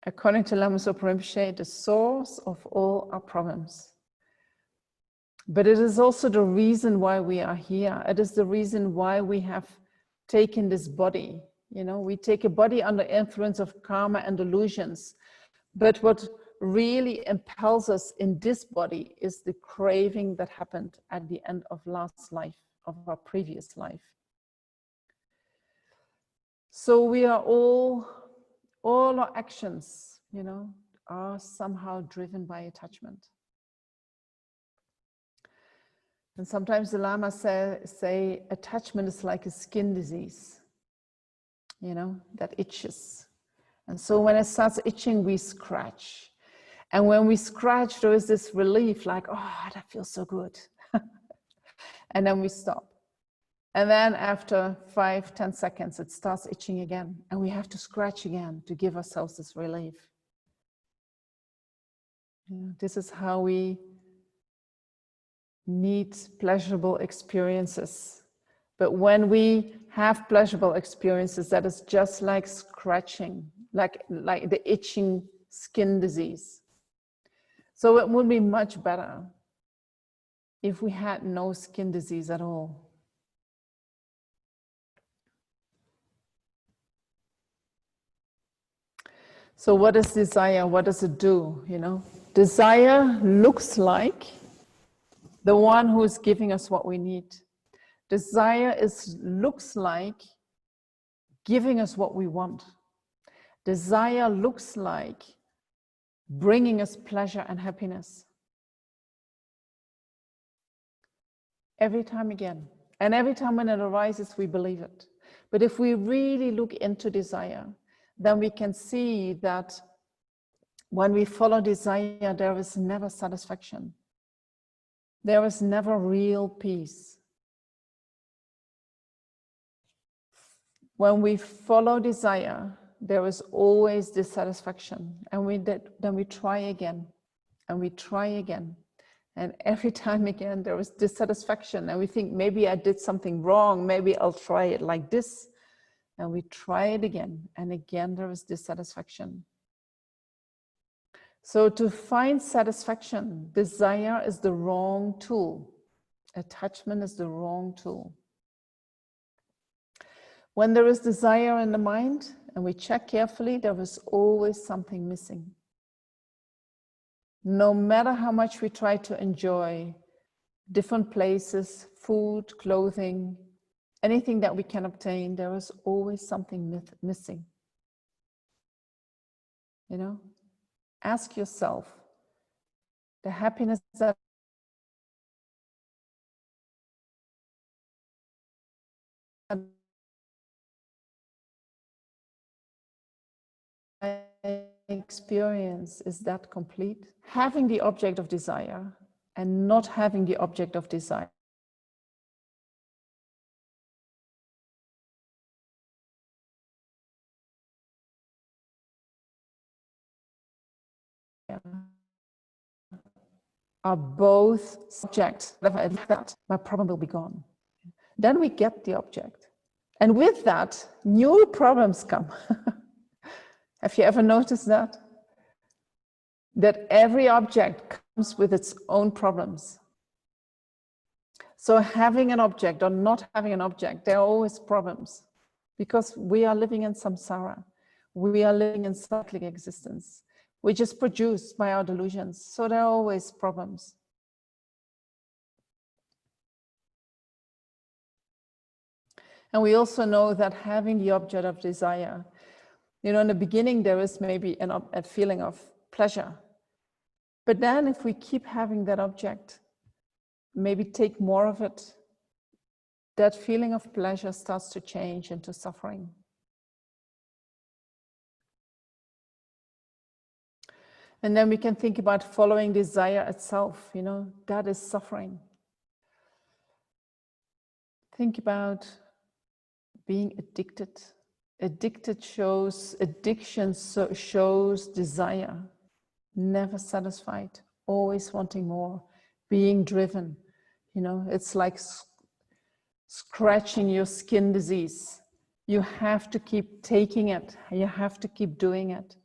according to Lama Zopa Rinpoche, the source of all our problems. But it is also the reason why we are here. It is the reason why we have taken this body. You know, we take a body under influence of karma and delusions. But what really impels us in this body is the craving that happened at the end of last life, of our previous life. So we are all our actions you know, are somehow driven by attachment. And sometimes the Lamas say attachment is like a skin disease, you know, that itches. And so when it starts itching, we scratch. And when we scratch, there is this relief, like, oh, that feels so good. And then we stop. And then after 5-10 seconds, it starts itching again. And we have to scratch again to give ourselves this relief. Yeah, this is how we need pleasurable experiences. But when we have pleasurable experiences, that is just like scratching, like the itching skin disease. So it would be much better if we had no skin disease at all. So what is desire? What does it do? You know, desire looks like the one who is giving us what we need. Desire looks like giving us what we want. Desire looks like bringing us pleasure and happiness. Every time again. And every time when it arises, we believe it. But if we really look into desire, then we can see that when we follow desire, there is never satisfaction. There is never real peace. When we follow desire, there is always dissatisfaction. And then we try again, and we try again. And every time again, there is dissatisfaction. And we think, maybe I did something wrong. Maybe I'll try it like this. And we try it again. And again, there is dissatisfaction. So to find satisfaction, desire is the wrong tool. Attachment is the wrong tool. When there is desire in the mind, and we check carefully, there is always something missing. No matter how much we try to enjoy different places, food, clothing, anything that we can obtain, there is always something missing. You know, ask yourself, the happiness that I experience, is that complete? Having the object of desire and not having the object of desire are both subjects. If I like that, my problem will be gone. Then we get the object. And with that, new problems come. Have you ever noticed that? That every object comes with its own problems. So having an object or not having an object, there are always problems. Because we are living in samsara. We are living in cyclic existence, which is produced by our delusions. So there are always problems. And we also know that having the object of desire, you know, in the beginning, there is maybe a feeling of pleasure. But then if we keep having that object, maybe take more of it, that feeling of pleasure starts to change into suffering. And then we can think about following desire itself, you know, that is suffering. Think about being addicted. Addiction shows desire, never satisfied, always wanting more, being driven. You know, it's like scratching your skin disease. You have to keep taking it. You have to keep doing it.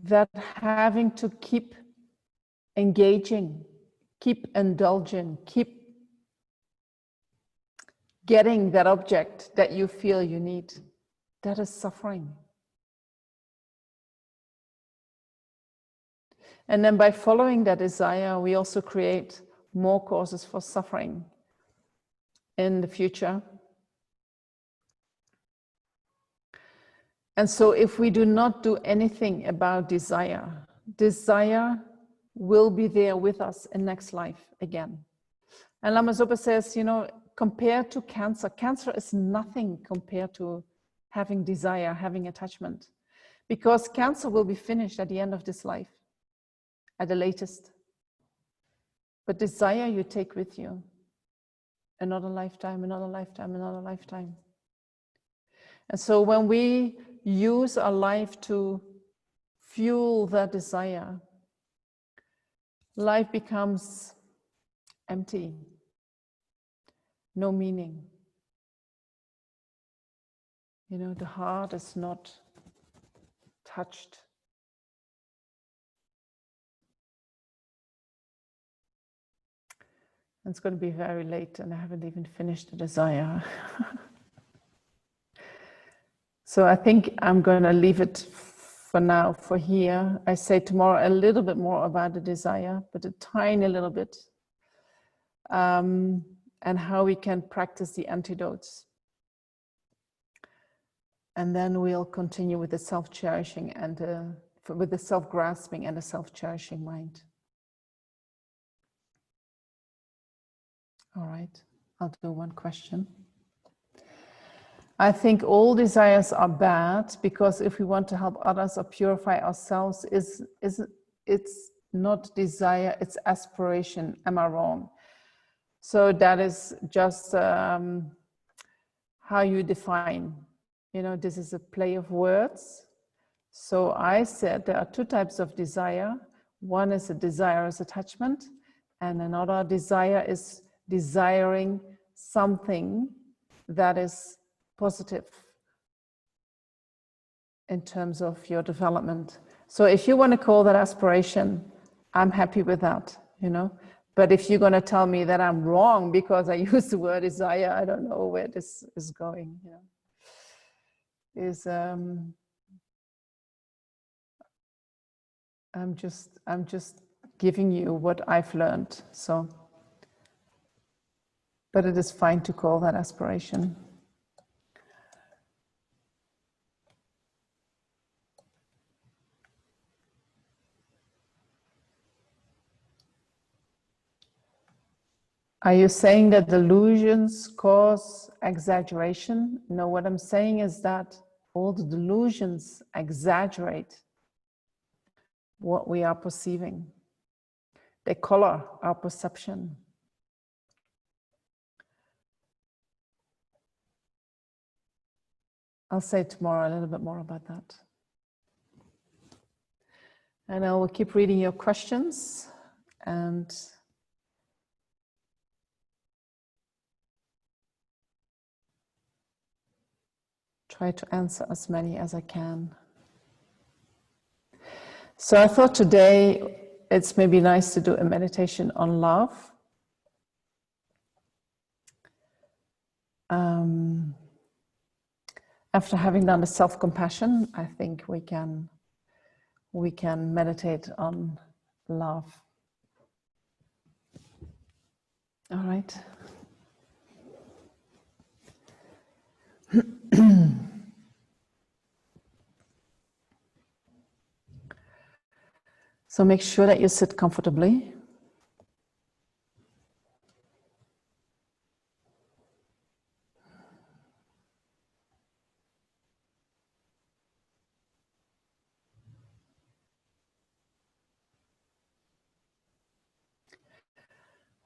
That having to keep engaging, keep indulging, keep getting that object that you feel you need, that is suffering. And then by following that desire, we also create more causes for suffering in the future. And so if we do not do anything about desire, desire will be there with us in next life again. And Lama Zopa says, you know, compared to cancer, cancer is nothing compared to having desire, having attachment. Because cancer will be finished at the end of this life, at the latest. But desire you take with you. Another lifetime, another lifetime, another lifetime. And so when we use our life to fuel that desire, life becomes empty, no meaning. You know, the heart is not touched. And it's going to be very late and I haven't even finished the desire. So I think I'm going to leave it for now, for here. I say tomorrow a little bit more about the desire, but a tiny little bit. And how we can practice the antidotes. And then we'll continue with the self-cherishing and with the self-grasping and the self-cherishing mind. All right, I'll do one question. I think all desires are bad because if we want to help others or purify ourselves, it's not desire, it's aspiration. Am I wrong? So that is just how you define. You know, this is a play of words. So I said there are two types of desire. One is a desirous attachment, and another desire is desiring something that is positive in terms of your development. So if you want to call that aspiration, I'm happy with that, you know. But if you're going to tell me that I'm wrong because I use the word desire, I don't know where this is going, you know. I'm just giving you what I've learned. So, but it is fine to call that aspiration. Are you saying that delusions cause exaggeration? No, what I'm saying is that all the delusions exaggerate what we are perceiving. They color our perception. I'll say tomorrow a little bit more about that. And I will keep reading your questions and try to answer as many as I can. So I thought today it's maybe nice to do a meditation on love. After having done the self-compassion, I think we can meditate on love. All right. So make sure that you sit comfortably.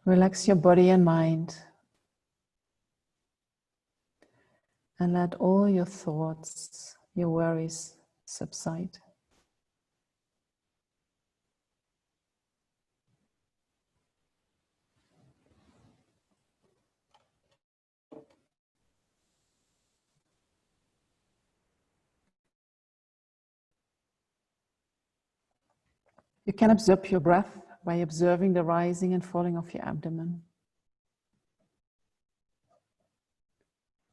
Relax your body and mind. And let all your thoughts, your worries subside. You can observe your breath by observing the rising and falling of your abdomen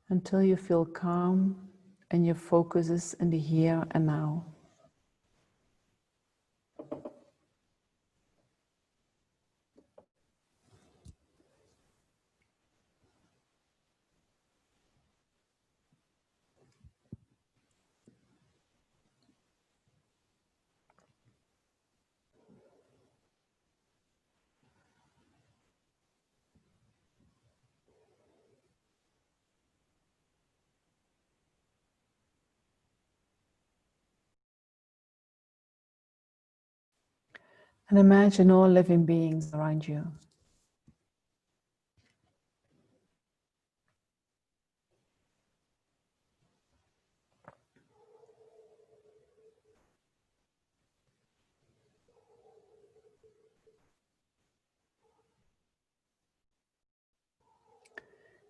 until you feel calm and your focus is in the here and now. And imagine all living beings around you.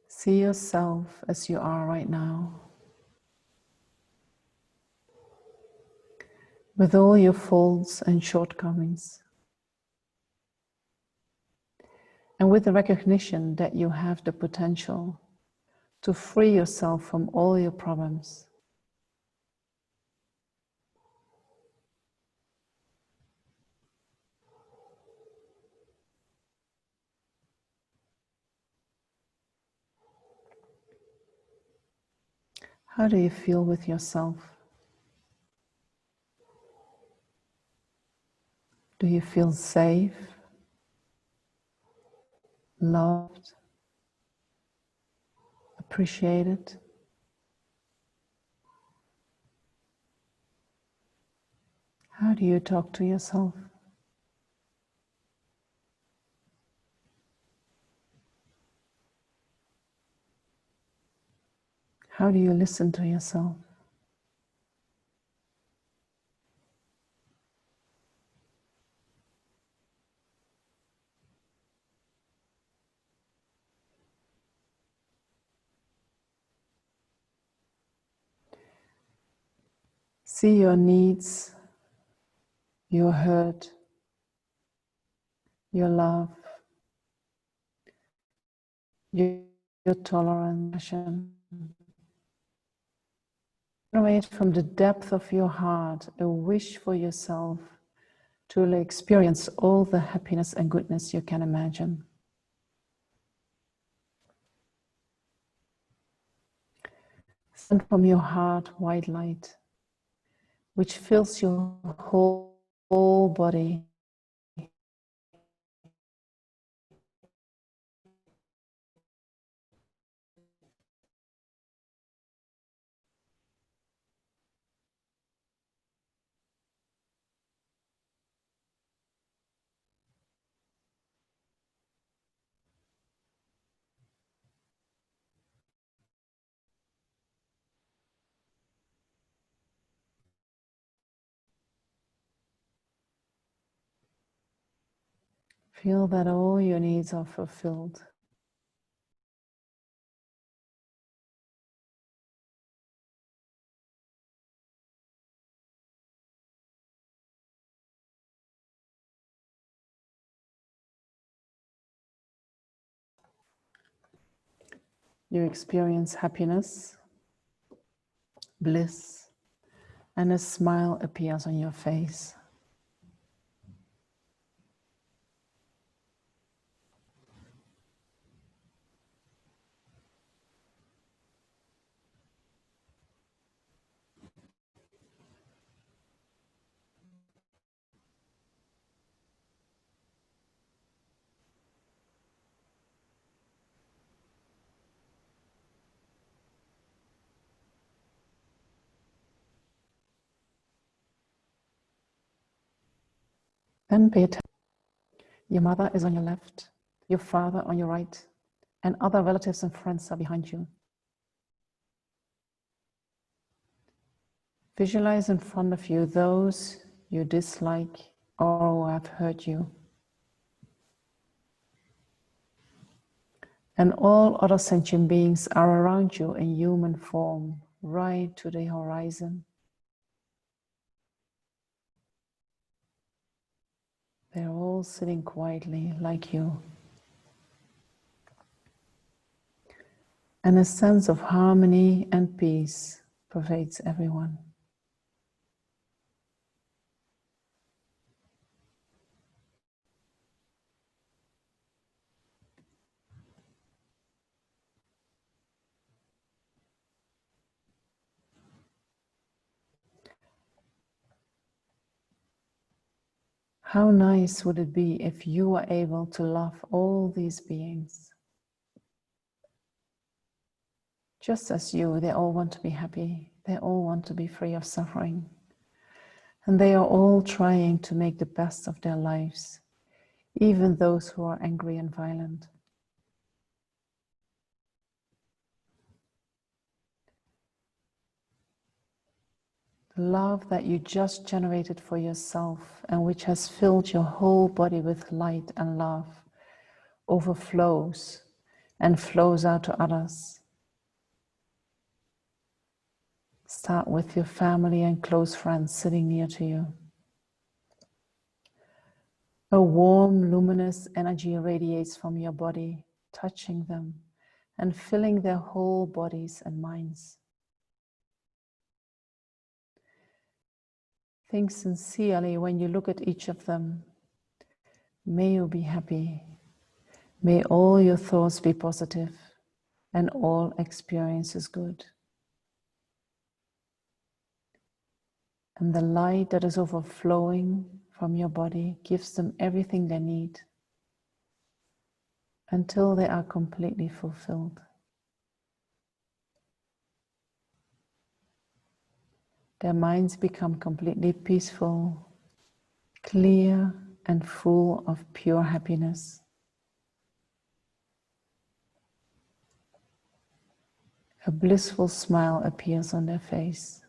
See yourself as you are right now, with all your faults and shortcomings, and with the recognition that you have the potential to free yourself from all your problems. How do you feel with yourself? Do you feel safe, loved, appreciated? How do you talk to yourself? How do you listen to yourself? See your needs, your hurt, your love, your tolerance. Generate from the depth of your heart a wish for yourself to experience all the happiness and goodness you can imagine. Send from your heart white light, which fills your whole body. Feel that all your needs are fulfilled. You experience happiness, bliss, and a smile appears on your face. Then pay attention. Your mother is on your left, your father on your right, and other relatives and friends are behind you. Visualize in front of you those you dislike or who have hurt you. And all other sentient beings are around you in human form, right to the horizon. They're all sitting quietly like you. And a sense of harmony and peace pervades everyone. How nice would it be if you were able to love all these beings? Just as you, they all want to be happy. They all want to be free of suffering. And they are all trying to make the best of their lives, even those who are angry and violent. The love that you just generated for yourself and which has filled your whole body with light and love overflows and flows out to others. Start with your family and close friends sitting near to you. A warm, luminous energy radiates from your body, touching them and filling their whole bodies and minds. Think sincerely when you look at each of them. May you be happy. May all your thoughts be positive and all experiences good. And the light that is overflowing from your body gives them everything they need until they are completely fulfilled. Their minds become completely peaceful, clear, and full of pure happiness. A blissful smile appears on their face.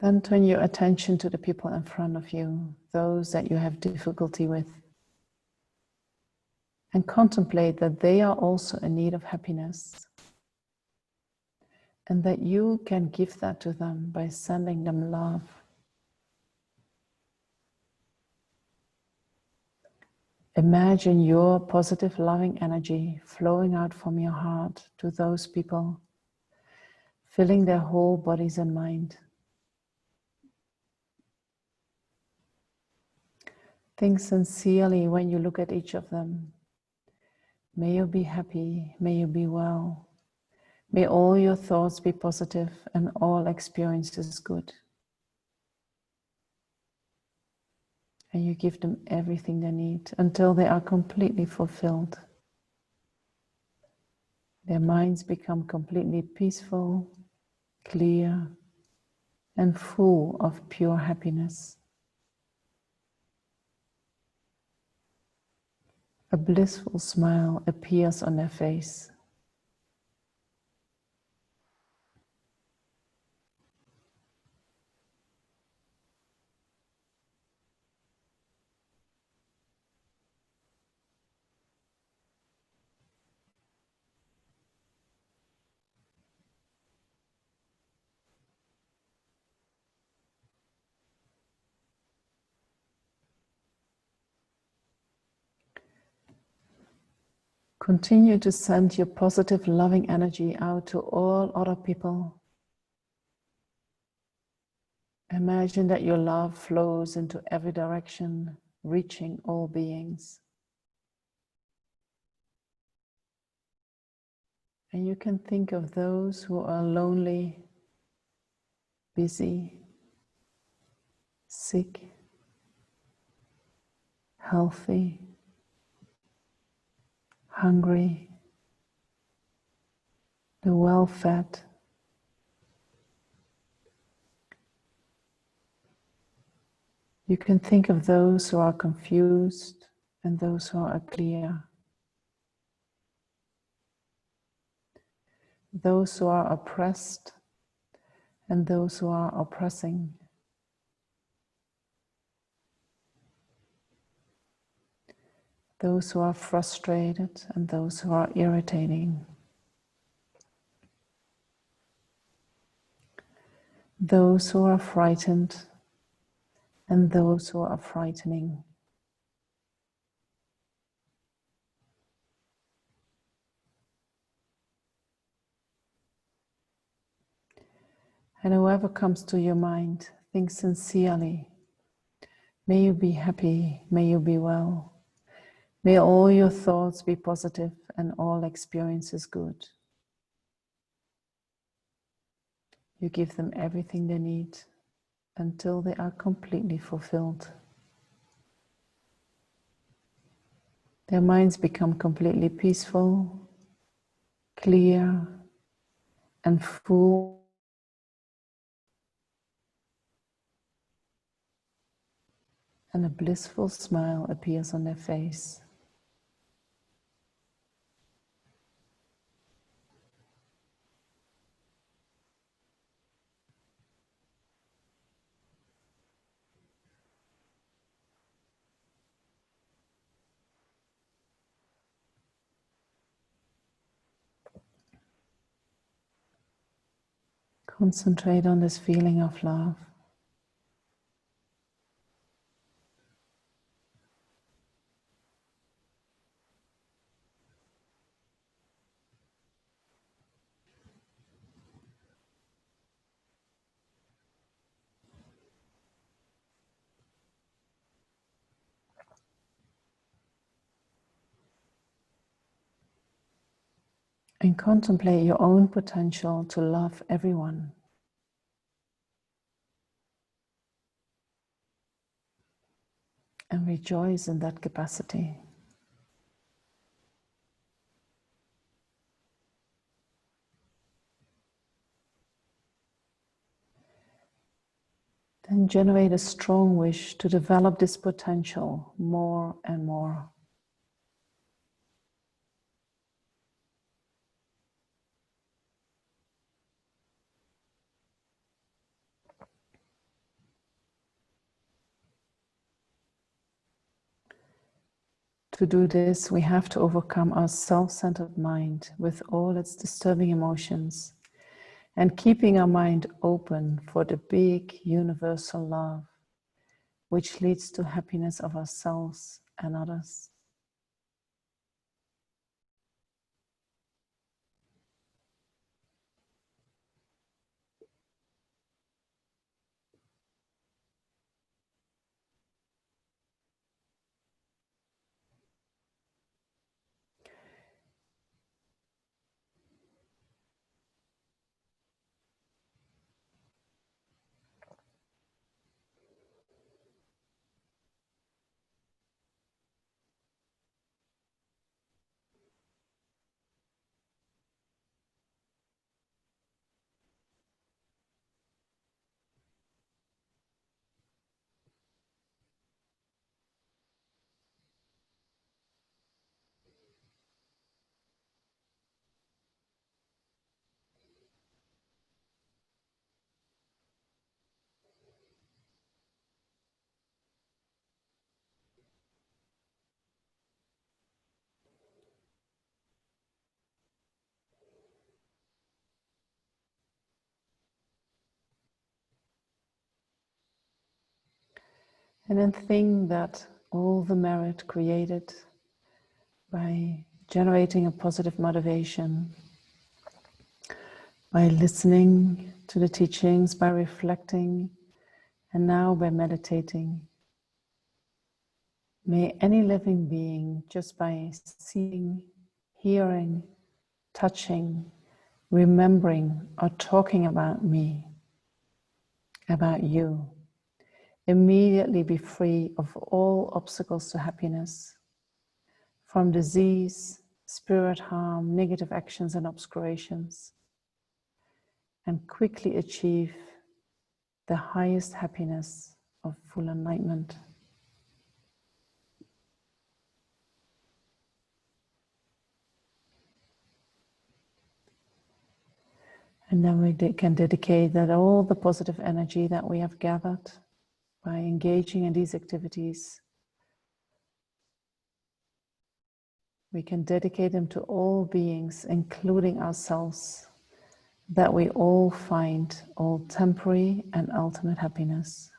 Then turn your attention to the people in front of you, those that you have difficulty with, and contemplate that they are also in need of happiness, and that you can give that to them by sending them love. Imagine your positive, loving energy flowing out from your heart to those people, filling their whole bodies and mind. Think sincerely when you look at each of them. May you be happy, may you be well. May all your thoughts be positive and all experiences good. And you give them everything they need until they are completely fulfilled. Their minds become completely peaceful, clear, and full of pure happiness. A blissful smile appears on their face. Continue to send your positive, loving energy out to all other people. Imagine that your love flows into every direction, reaching all beings. And you can think of those who are lonely, busy, sick, healthy, hungry, the well-fed. You can think of those who are confused and those who are clear. Those who are oppressed and those who are oppressing. Those who are frustrated and those who are irritating. Those who are frightened and those who are frightening. And whoever comes to your mind, think sincerely. May you be happy, may you be well. May all your thoughts be positive and all experiences good. You give them everything they need until they are completely fulfilled. Their minds become completely peaceful, clear, and full. And a blissful smile appears on their face. Concentrate on this feeling of love. And contemplate your own potential to love everyone. And rejoice in that capacity. Then generate a strong wish to develop this potential more and more. To do this, we have to overcome our self-centered mind with all its disturbing emotions and keeping our mind open for the big universal love, which leads to happiness of ourselves and others. And then think that all the merit created by generating a positive motivation, by listening to the teachings, by reflecting, and now by meditating. May any living being, just by seeing, hearing, touching, remembering, or talking about me, about you, immediately be free of all obstacles to happiness, from disease, spirit harm, negative actions and obscurations, and quickly achieve the highest happiness of full enlightenment. And then we can dedicate that all the positive energy that we have gathered by engaging in these activities, we can dedicate them to all beings, including ourselves, that we all find all temporary and ultimate happiness.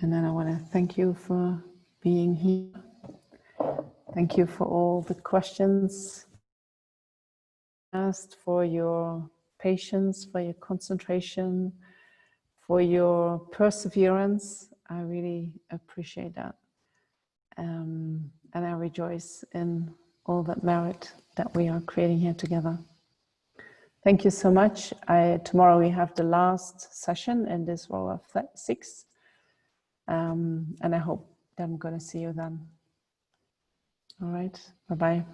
And then I want to thank you for being here. Thank you for all the questions asked, for your patience, for your concentration, for your perseverance. I really appreciate that. And I rejoice in all that merit that we are creating here together. Thank you so much. Tomorrow we have the last session in this row of 6. And I hope that I'm going to see you then. All right. Bye-bye.